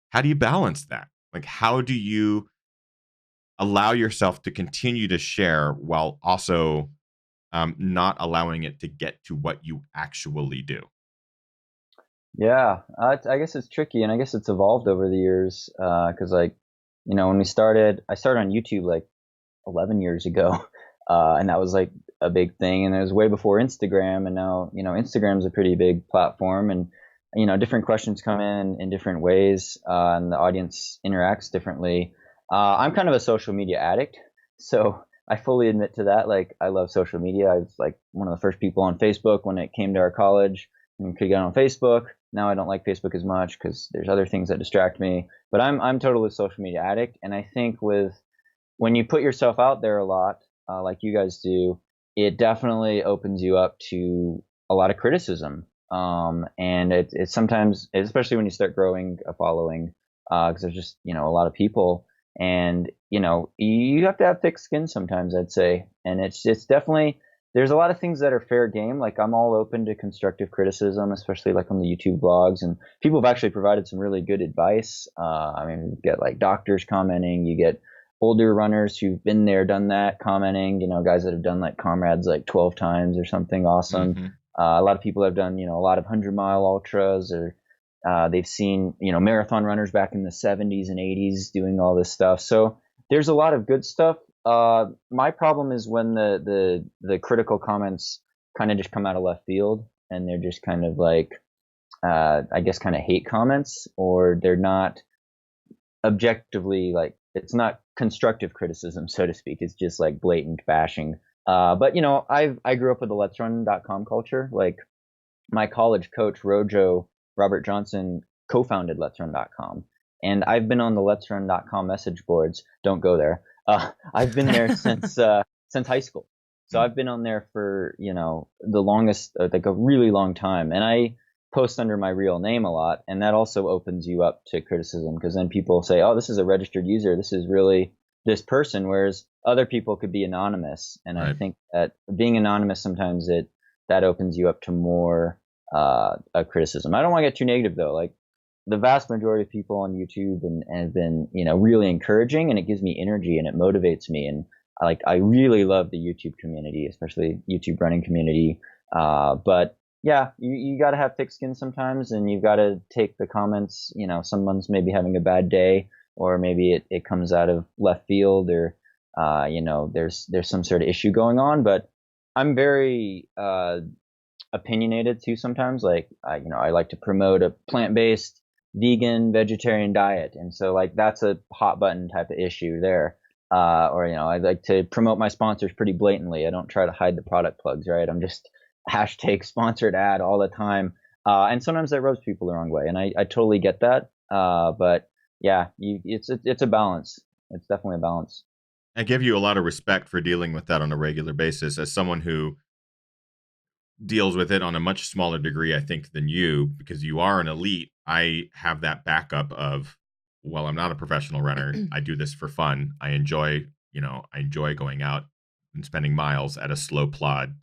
How do you balance that? Like, how do you allow yourself to continue to share while also not allowing it to get to what you actually do? Yeah, I guess it's tricky, and I guess it's evolved over the years. Because when I started on YouTube like 11 years ago, and that was like a big thing, and it was way before Instagram. And now Instagram's a pretty big platform, and different questions come in different ways, and the audience interacts differently. I'm kind of a social media addict, so I fully admit to that. Like, I love social media. I was like one of the first people on Facebook when it came to our college, and could get on Facebook. Now I don't like Facebook as much because there's other things that distract me. But I'm totally a social media addict, and I think when you put yourself out there a lot, like you guys do, it definitely opens you up to a lot of criticism. And it's sometimes, especially when you start growing a following, because there's just a lot of people. And you have to have thick skin sometimes, I'd say. And it's definitely, there's a lot of things that are fair game. Like, I'm all open to constructive criticism, especially like on the YouTube blogs. And people have actually provided some really good advice. You get like doctors commenting, you get older runners who've been there, done that, commenting, guys that have done like comrades like 12 times or something awesome. Mm-hmm. A lot of people have done, a lot of 100-mile ultras, or they've seen, marathon runners back in the 70s and 80s doing all this stuff. So there's a lot of good stuff. My problem is when the critical comments kind of just come out of left field, and they're just kind of like, I guess, kind of hate comments, or they're not objectively, like, it's not constructive criticism, so to speak. It's just like blatant bashing. But I grew up with the Let'sRun.com culture. Like, my college coach, Robert Johnson, co-founded Let'sRun.com, and I've been on the Let'sRun.com message boards. Don't go there. I've been there since high school, so I've been on there for the longest, like a really long time, and I post under my real name a lot, and that also opens you up to criticism, because then people say, "Oh, this is a registered user. This is really this person," whereas other people could be anonymous. And right. I think that being anonymous, sometimes that opens you up to more a criticism. I don't want to get too negative though. Like, the vast majority of people on YouTube and have been really encouraging, and it gives me energy and it motivates me. And I really love the YouTube community, especially YouTube running community. But yeah, you got to have thick skin sometimes, and you've got to take the comments. Someone's maybe having a bad day, or maybe it comes out of left field, or there's some sort of issue going on. But I'm very opinionated too sometimes. Like, I like to promote a plant-based vegan, vegetarian diet. And so like that's a hot button type of issue there. Or, I like to promote my sponsors pretty blatantly. I don't try to hide the product plugs, right? I'm just hashtag sponsored ad all the time. And sometimes that rubs people the wrong way. And I totally get that. But yeah, it's a balance. It's definitely a balance. I give you a lot of respect for dealing with that on a regular basis as someone who deals with it on a much smaller degree, I think, than you, because you are an elite. I have that backup of, well, I'm not a professional runner. I do this for fun. I enjoy going out and spending miles at a slow plod.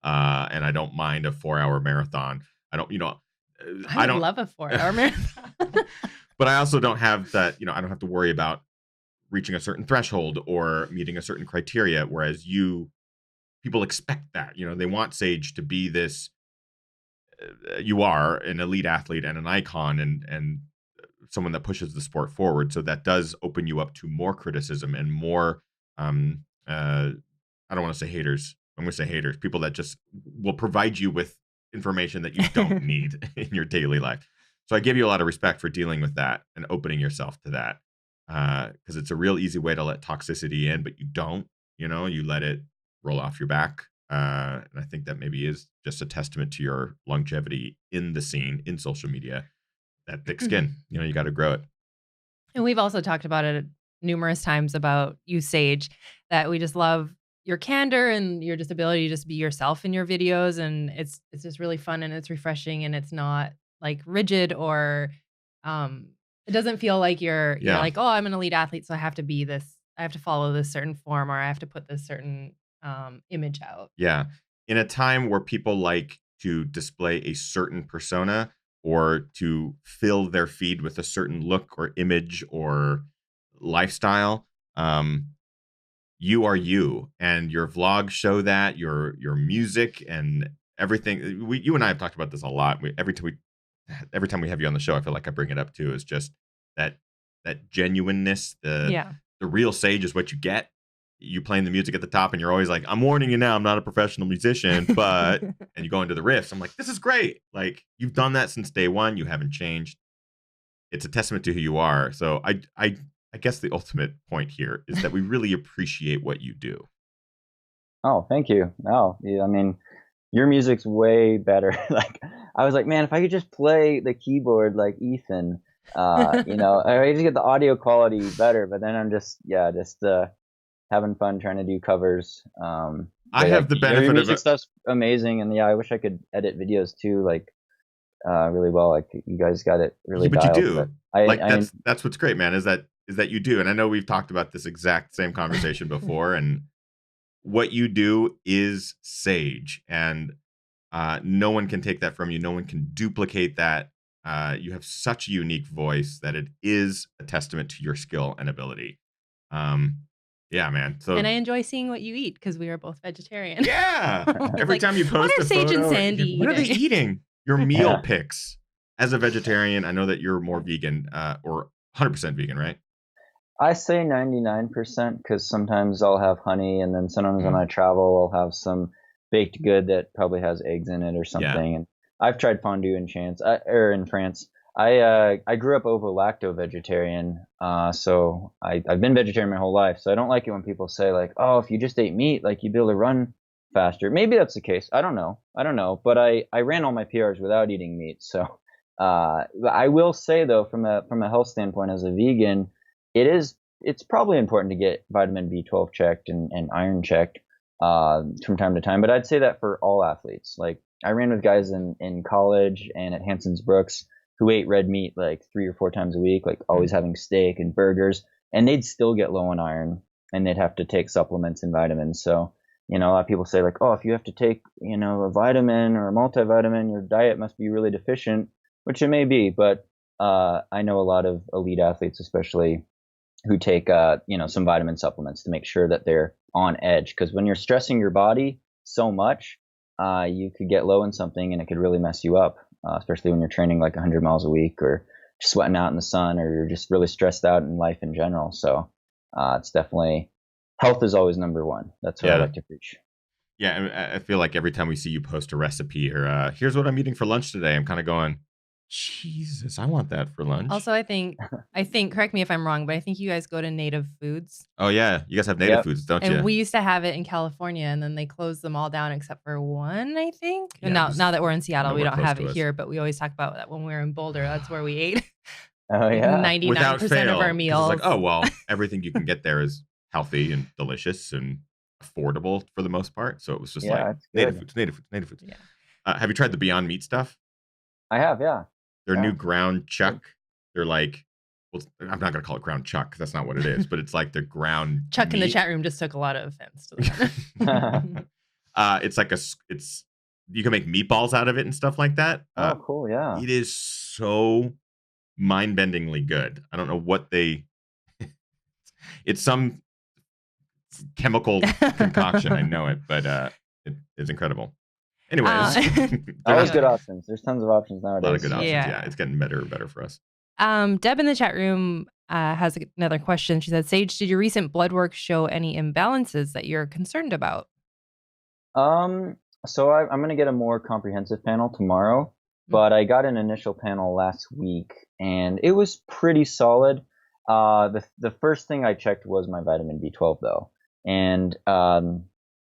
And I don't mind a 4-hour marathon. I don't love a 4-hour marathon. But I also don't have that, I don't have to worry about reaching a certain threshold or meeting a certain criteria. Whereas people expect that, they want Sage to be this, you are an elite athlete and an icon and someone that pushes the sport forward. So that does open you up to more criticism and more, I don't want to say haters. I'm going to say haters, people that just will provide you with information that you don't need in your daily life. So I give you a lot of respect for dealing with that and opening yourself to that. Because it's a real easy way to let toxicity in, but you don't, you let it roll off your back. And I think that maybe is just a testament to your longevity in the scene, in social media, that thick skin, you got to grow it. And we've also talked about it numerous times about you, Sage, that we just love your candor and your just ability to just be yourself in your videos. And it's just really fun and it's refreshing and it's not like rigid or, it doesn't feel like you're like, oh, I'm an elite athlete, so I have to be this. I have to follow this certain form, or I have to put this certain image out. Yeah, in a time where people like to display a certain persona or to fill their feed with a certain look or image or lifestyle, you are you, and your vlogs show that. Your music and everything. You and I have talked about this a lot. Every time we have you on the show, I feel like I bring it up too. Is just that genuineness. The real Sage is what you get. You playing the music at the top, and you're always like, "I'm warning you now. I'm not a professional musician," but and you go into the riffs. I'm like, "This is great. Like you've done that since day one. You haven't changed. It's a testament to who you are." So I guess the ultimate point here is that we really appreciate what you do. Oh, thank you. No, I mean, your music's way better. Like, I was like, man, if I could just play the keyboard like Ethan, I just get the audio quality better. But then I'm just having fun trying to do covers. I have the benefit your of music stuff's amazing, and I wish I could edit videos too, like really well. Like you guys got it really. But dialed, you do. That's what's great, man. Is that you do, and I know we've talked about this exact same conversation before, and what you do is Sage, and no one can take that from you. No one can duplicate that. You have such a unique voice that it is a testament to your skill and ability. Yeah, man. So, and I enjoy seeing what you eat because we are both vegetarian. Yeah. Every time you post what are Sage and Sandy what are they eating? Your meal Yeah. picks. As a vegetarian, I know that you're more vegan, or 100% vegan, right? I say 99% because sometimes I'll have honey, and then sometimes when I travel, I'll have some baked good that probably has eggs in it or something. Yeah. And I've tried fondue in France. I grew up ovo-lacto vegetarian, so I've been vegetarian my whole life. So I don't like it when people say like, "Oh, if you just ate meat, like you'd be able to run faster." Maybe that's the case. I don't know. But I ran all my PRs without eating meat. So I will say though, from a health standpoint, as a vegan, it's probably important to get vitamin B12 checked and iron checked from time to time. But I'd say that for all athletes. Like I ran with guys in college and at Hanson's Brooks who ate red meat like 3 or 4 times a week, like always having steak and burgers, and they'd still get low on iron and they'd have to take supplements and vitamins. So, a lot of people say like, oh, if you have to take, a vitamin or a multivitamin, your diet must be really deficient, which it may be. But I know a lot of elite athletes, especially who take, some vitamin supplements to make sure that they're on edge. Because when you're stressing your body so much, you could get low in something and it could really mess you up. Especially when you're training like 100 miles a week or just sweating out in the sun, or you're just really stressed out in life in general. So it's definitely, health is always number one. That's what I like to preach. Yeah, I feel like every time we see you post a recipe or here's what I'm eating for lunch today, I'm kind of going, Jesus, I want that for lunch. Also, I think, correct me if I'm wrong, but I think you guys go to Native Foods. Oh yeah, you guys have native Yep. foods, don't And you? we used to have it in California, and then they closed them all down except for one, I think. Yeah, And now, it was that we're in Seattle, we nowhere don't close have to it us. here, but we always talk about that when we were in Boulder. That's where we ate Oh yeah. 99% Without fail, of our 'cause meals. it's like, oh well, everything you can get there is healthy and delicious and affordable for the most part. So it was just Yeah, like it's native good. foods, native foods, native foods. Yeah. Have you tried the Beyond Meat stuff? I have, yeah. Their Yeah. new ground chuck. They're like, well, I'm not gonna call it ground chuck because that's not what it is, but it's like the ground Chuck in the meat. chat room just took a lot of offense to that. It's like it's you can make meatballs out of it and stuff like that. Oh, cool. Yeah. It is so mind-bendingly good. I don't know what they. It's some chemical concoction. I know it, but it is incredible. Anyways, Always good Anyway. options. There's tons of options a nowadays. lot of good options. Yeah. Yeah, it's getting better and better for us. Deb in the chat room has another question. She said, Sage, did your recent blood work show any imbalances that you're concerned about? So I'm going to get a more comprehensive panel tomorrow, but I got an initial panel last week and it was pretty solid. The first thing I checked was my vitamin B12 though. And,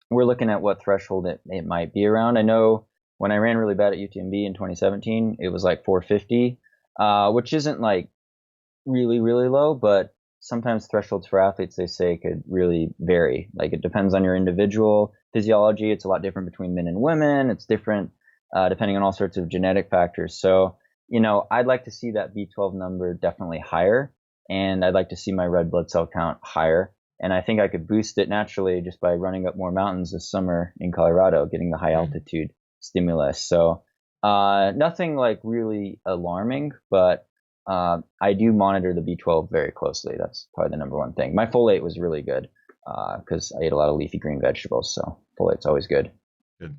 we're looking at what threshold it might be around. I know when I ran really bad at UTMB in 2017, it was like 450, which isn't like really, really low, but sometimes thresholds for athletes, they say, could really vary. Like it depends on your individual physiology. It's a lot different between men and women. It's different depending on all sorts of genetic factors. So, I'd like to see that B12 number definitely higher, and I'd like to see my red blood cell count higher. And I think I could boost it naturally just by running up more mountains this summer in Colorado, getting the high altitude stimulus. So nothing like really alarming, but I do monitor the B12 very closely. That's probably the number one thing. My folate was really good because I ate a lot of leafy green vegetables. So folate's always good. Good.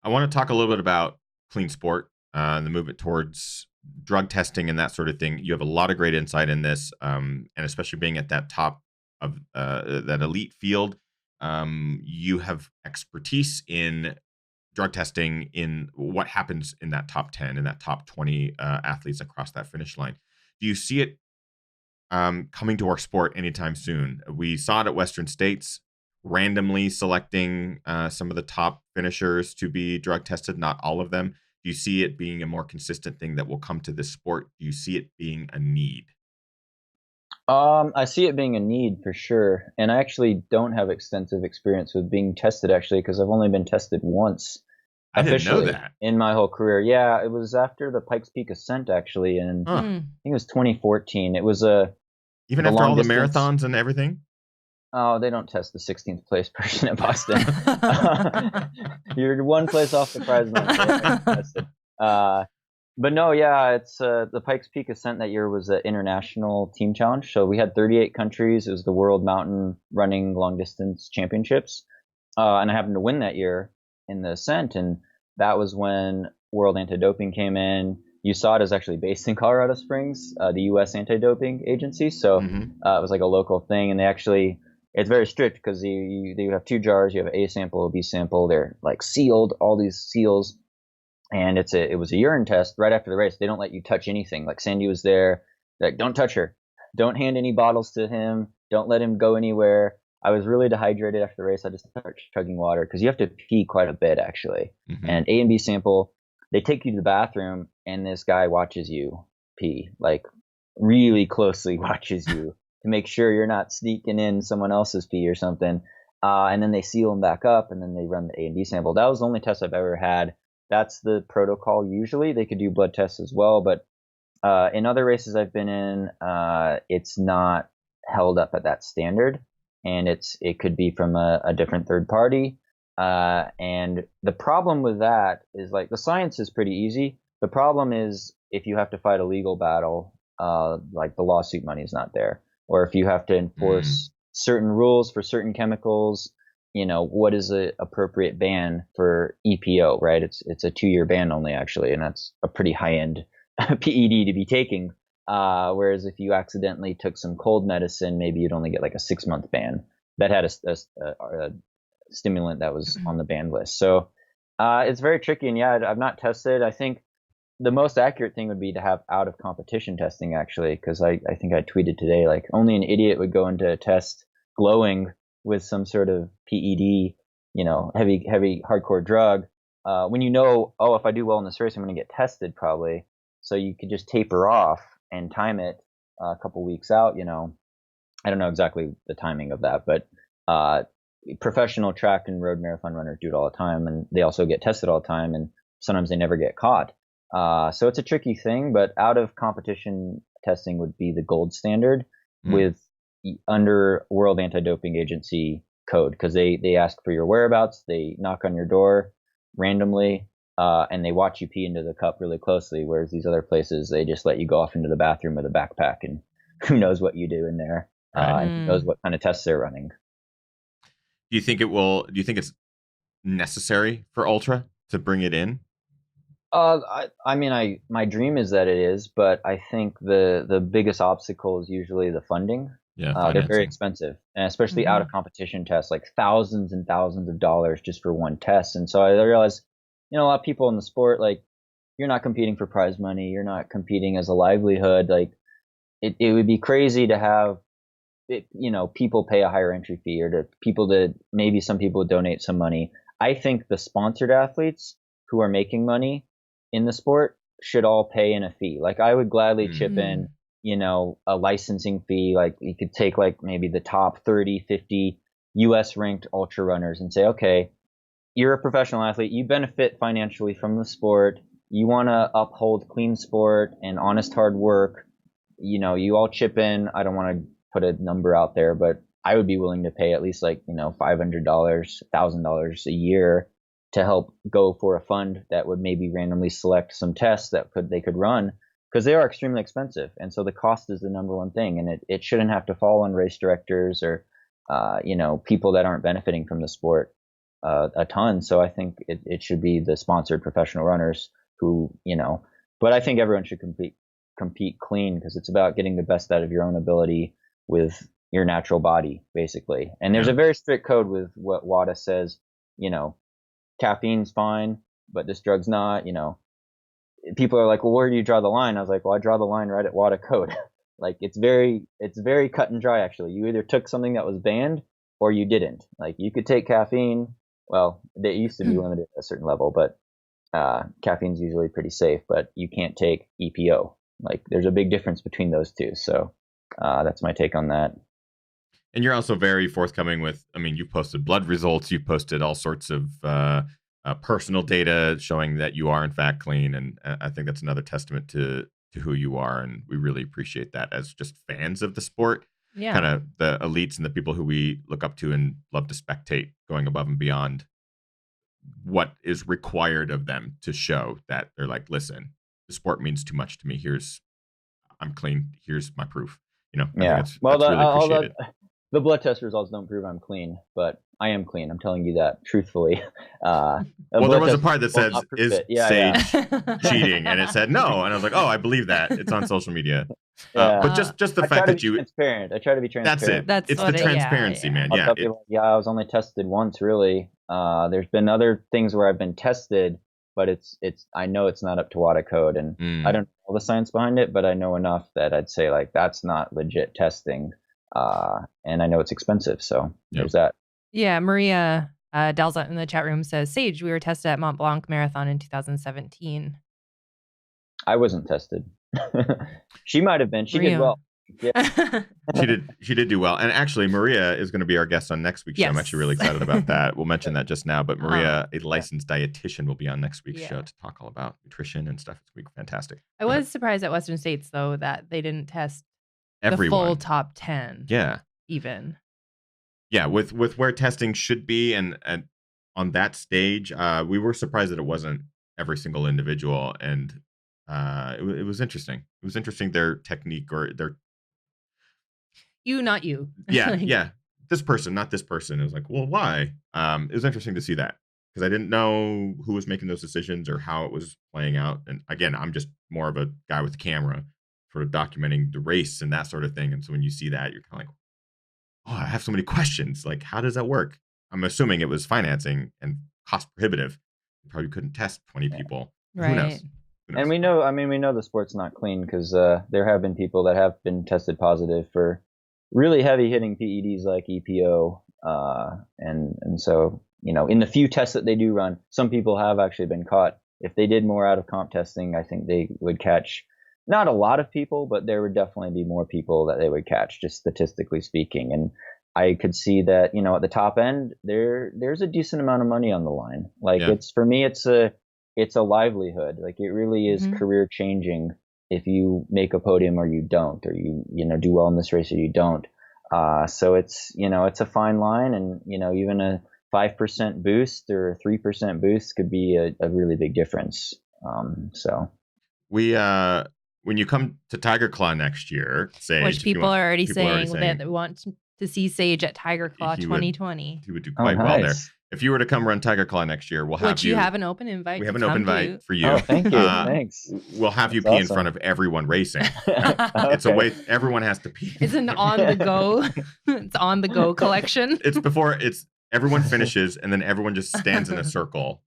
I want to talk a little bit about clean sport and the movement towards drug testing and that sort of thing. You have a lot of great insight in this, and especially being at that top of that elite field, you have expertise in drug testing, in what happens in that top 10, in that top 20 athletes across that finish line. Do you see it coming to our sport anytime soon? We saw it at Western States, randomly selecting some of the top finishers to be drug tested, not all of them. Do you see it being a more consistent thing that will come to this sport? Do you see it being a need? I see it being a need for sure. And I actually don't have extensive experience with being tested actually, because I've only been tested once I didn't know officially that. in my whole career. Yeah, it was after the Pikes Peak Ascent actually, and Huh. I think it was 2014. It was a Even the after all long the distance- marathons and everything? Oh, they don't test the 16th place person at Boston. You're one place off the prize money. They haven't tested. But no, yeah, it's the Pikes Peak Ascent that year was an international team challenge. So we had 38 countries. It was the World Mountain Running Long Distance Championships. And I happened to win that year in the ascent. And that was when World Anti-Doping came in. USADA is actually based in Colorado Springs, the U.S. Anti-Doping Agency. So it was like a local thing. And it's very strict because you have two jars. You have an A sample, a B sample. They're like sealed, all these seals. And it was a urine test right after the race. They don't let you touch anything. Like Sandy was there, like, don't touch her. Don't hand any bottles to him. Don't let him go anywhere. I was really dehydrated after the race. I just started chugging water because you have to pee quite a bit actually. And A and B sample, they take you to the bathroom and this guy watches you pee, like really closely watches you to make sure you're not sneaking in someone else's pee or something. And then they seal them back up and then they run the A and B sample. That was the only test I've ever had. That's the protocol usually. They could do blood tests as well, but in other races I've been in, it's not held up at that standard, and it could be from a different third party. And the problem with that is, like, the science is pretty easy. The problem is if you have to fight a legal battle, like the lawsuit money is not there, or if you have to enforce certain rules for certain chemicals. What is the appropriate ban for EPO, right? It's a 2-year ban only actually, and that's a pretty high-end PED to be taking. Whereas if you accidentally took some cold medicine, maybe you'd only get like a 6-month ban that had a stimulant that was on the ban list. So it's very tricky. And yeah, I've not tested. I think the most accurate thing would be to have out of competition testing, actually, because I think I tweeted today, like, only an idiot would go into a test glowing with some sort of PED, heavy hardcore drug, when oh, if I do well in this race, I'm going to get tested probably. So you could just taper off and time it a couple weeks out. I don't know exactly the timing of that, but professional track and road marathon runners do it all the time, and they also get tested all the time, and sometimes they never get caught. So it's a tricky thing, but out of competition testing would be the gold standard with under World Anti-Doping Agency code, because they ask for your whereabouts, they knock on your door randomly, and they watch you pee into the cup really closely, whereas these other places, they just let you go off into the bathroom with a backpack, and who knows what you do in there, and who knows what kind of tests they're running. Do you think it's necessary for ultra to bring it in? My dream is that it is, but I think the biggest obstacle is usually the funding. Yeah, they're very expensive, and especially out of competition tests, like thousands and thousands of dollars just for one test. And so I realized, a lot of people in the sport, like, you're not competing for prize money, you're not competing as a livelihood. Like, it would be crazy to have people pay a higher entry fee, or maybe some people donate some money. I think the sponsored athletes who are making money in the sport should all pay in a fee. Like, I would gladly chip in, a licensing fee. Like, you could take like maybe the top 30, 50 US ranked ultra runners and say, okay, you're a professional athlete, you benefit financially from the sport, you want to uphold clean sport and honest hard work, you all chip in. I don't want to put a number out there, but I would be willing to pay at least like, $500, $1,000 a year to help go for a fund that would maybe randomly select some tests that they could run, because they are extremely expensive. And so the cost is the number one thing, and it shouldn't have to fall on race directors or, people that aren't benefiting from the sport a ton. So I think it should be the sponsored professional runners who, but I think everyone should compete clean, because it's about getting the best out of your own ability with your natural body, basically. And there's a very strict code with what WADA says, caffeine's fine, but this drug's not. People are like, well, where do you draw the line? I was like, well, I draw the line right at WADA code. Like, it's very cut and dry, actually. You either took something that was banned or you didn't. Like, you could take caffeine. Well, they used to be limited at a certain level, but caffeine's usually pretty safe, but you can't take EPO. Like, there's a big difference between those two. So that's my take on that. And you're also very forthcoming with, you've posted blood results, you've posted all sorts of personal data showing that you are in fact clean. And I think that's another testament to who you are. And we really appreciate that as just fans of the sport. Yeah. Kind of the elites and the people who we look up to and love to spectate, going above and beyond what is required of them to show that they're like, listen, the sport means too much to me. I'm clean. Here's my proof. I think that's really appreciated. The blood test results don't prove I'm clean, but I am clean. I'm telling you that truthfully. Well, there was a part that says, is Sage cheating? And it said no. And I was like, oh, I believe that. It's on social media. But just the fact that transparent. I try to be transparent. That's it. It's the transparency, man. I'll tell people, I was only tested once, really. There's been other things where I've been tested, but I know it's not up to WADA code, and I don't know the science behind it, but I know enough that I'd say, like, that's not legit testing. And I know it's expensive, so there's that. Yeah, Maria Delza in the chat room says, Sage, we were tested at Mont Blanc Marathon in 2017. I wasn't tested. She might have been. She did well. Yeah. She did do well. And actually, Maria is going to be our guest on next week's show. I'm actually really excited about that. We'll mention that just now. But Maria, a licensed dietitian, will be on next week's show to talk all about nutrition and stuff. It's going to be fantastic. I was surprised at Western States, though, that they didn't test everyone. The full top 10. Yeah. Even. Yeah, with where testing should be, and on that stage, we were surprised that it wasn't every single individual, and it was interesting. It was interesting, their technique, or their you, not you. Yeah, yeah. This person, not this person. It was like, well, why? It was interesting to see that, because I didn't know who was making those decisions or how it was playing out. And again, I'm just more of a guy with a camera, sort of documenting the race and that sort of thing. And so when you see that, you're kind of like, oh, I have so many questions. Like, how does that work? I'm assuming it was financing and cost prohibitive. You probably couldn't test 20 people. Right. Who knows? Who knows? And we know, I mean, we know the sport's not clean because there have been people that have been tested positive for really heavy hitting PEDs like EPO, and so in the few tests that they do run, some people have actually been caught. If they did more out of comp testing, I think they would catch not a lot of people, but there would definitely be more people that they would catch, just statistically speaking. And I could see that at the top end there's a decent amount of money on the line. Like it's for me, it's a livelihood. Like it really is career changing if you make a podium or you don't, or you do well in this race or you don't. So it's it's a fine line, and even a 5% boost or a 3% boost could be a really big difference. So we when you come to Tiger Claw next year, Sage, which people are already saying that they want to see Sage at Tiger Claw 2020. He would do quite well there. If you were to come run Tiger Claw next year, we'll have Which you have an open invite. We have an open invite for you. Oh, thank you. Thanks. We'll have you pee in front of everyone racing. It's a way everyone has to pee. It's an on the go. It's on the go collection. It's everyone finishes and then everyone just stands in a circle.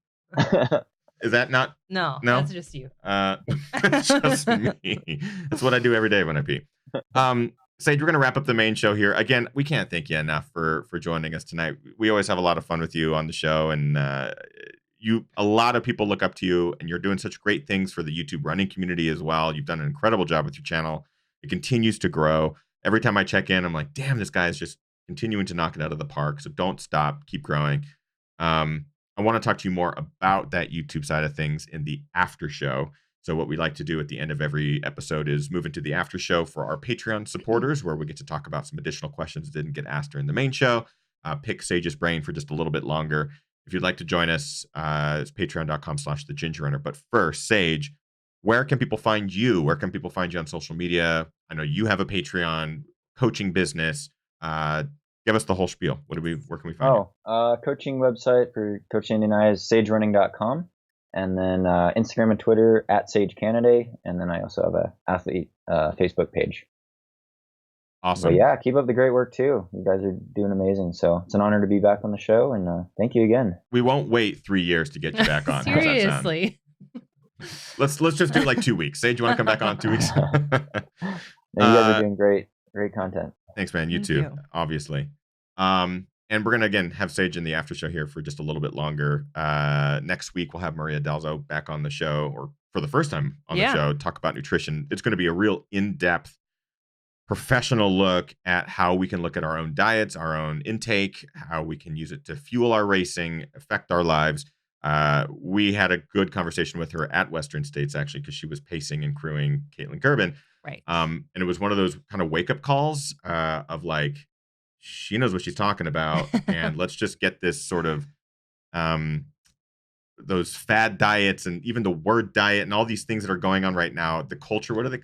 Is that not? No, that's just you. It's just me. That's what I do every day when I pee. Sage, we're going to wrap up the main show here. Again, we can't thank you enough for joining us tonight. We always have a lot of fun with you on the show, and a lot of people look up to you, and you're doing such great things for the YouTube running community as well. You've done an incredible job with your channel. It continues to grow. Every time I check in, I'm like, damn, this guy is just continuing to knock it out of the park. So don't stop, keep growing. I want to talk to you more about that YouTube side of things in the after show. So what we like to do at the end of every episode is move into the after show for our Patreon supporters, where we get to talk about some additional questions that didn't get asked during the main show, pick Sage's brain for just a little bit longer. If you'd like to join us, it's patreon.com/thegingerrunner. But first, Sage, where can people find you? Where can people find you on social media? I know you have a Patreon, coaching business. Give us the whole spiel. Where can we find you? Coaching website for Coach Andy and I is sagerunning.com. And then Instagram and Twitter at Sage Canaday. And then I also have a athlete Facebook page. Awesome. But yeah, keep up the great work too. You guys are doing amazing. So it's an honor to be back on the show. And thank you again. We won't wait 3 years to get you back on. Seriously. Let's just do like 2 weeks. Sage, you want to come back on 2 weeks? You guys are doing great content. Thanks, man. You too, obviously. And we're going to, again, have Sage in the after show here for just a little bit longer. Next week, we'll have Maria Dalzo back on the show, or for the first time on the show, talk about nutrition. It's going to be a real in-depth, professional look at how we can look at our own diets, our own intake, how we can use it to fuel our racing, affect our lives. We had a good conversation with her at Western States, actually, because she was pacing and crewing Caitlin Kerbin. Right. And it was one of those kind of wake-up calls of like, she knows what she's talking about, and let's just get this sort of those fad diets and even the word diet and all these things that are going on right now, the culture, what are they,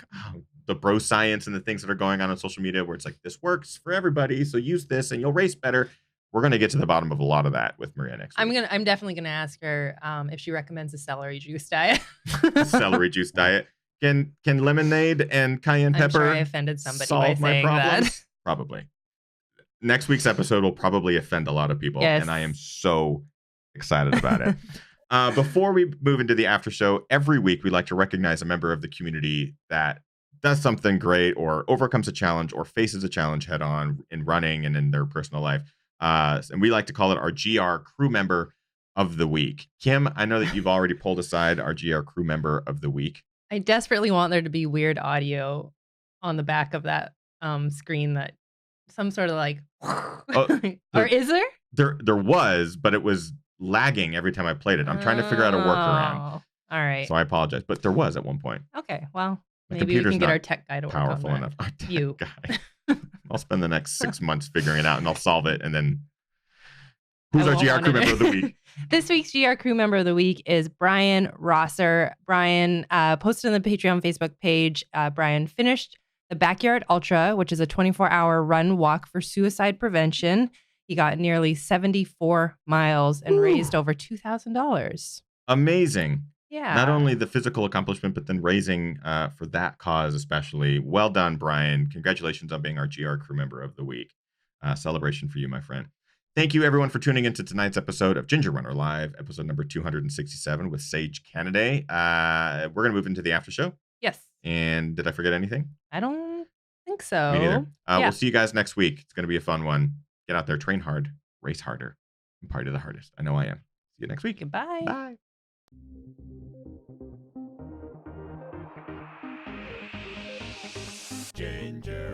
the bro science and the things that are going on social media where it's like, this works for everybody, so use this and you'll race better. We're going to get to the bottom of a lot of that with Maria next week. I'm definitely going to ask her if she recommends a celery juice diet. Celery juice diet. Can lemonade and cayenne pepper sure I offended somebody solve by my saying problems? that. Probably. Next week's episode will probably offend a lot of people, and I am so excited about it. Before we move into the after show, every week we like to recognize a member of the community that does something great or overcomes a challenge or faces a challenge head on in running and in their personal life. And we like to call it our GR crew member of the week. Kim, I know that you've already pulled aside our GR crew member of the week. I desperately want there to be weird audio on the back of that screen, that some sort of like, or is there? There was, but it was lagging every time I played it. I'm trying to figure out a workaround. All right. So I apologize, but there was at one point. Okay, well, My maybe we computer's can get not our tech guy to work Powerful on that. enough. Our tech You. guy. I'll spend the next 6 months figuring it out, and I'll solve it. And then, who's I our won't GR want crew it. member of the week? This week's GR crew member of the week is Brian Rosser. Brian posted on the Patreon Facebook page. Brian finished the Backyard Ultra, which is a 24-hour run walk for suicide prevention. He got nearly 74 miles and raised over $2,000. Amazing. Yeah. Not only the physical accomplishment, but then raising for that cause especially. Well done, Brian. Congratulations on being our GR crew member of the week. Celebration for you, my friend. Thank you, everyone, for tuning into tonight's episode of Ginger Runner Live, episode number 267 with Sage Canaday. We're going to move into the after show. Yes. And did I forget anything? I don't think so. Me neither. Yeah. We'll see you guys next week. It's going to be a fun one. Get out there, train hard, race harder, and party the hardest. I know I am. See you next week. Goodbye. Bye. Ginger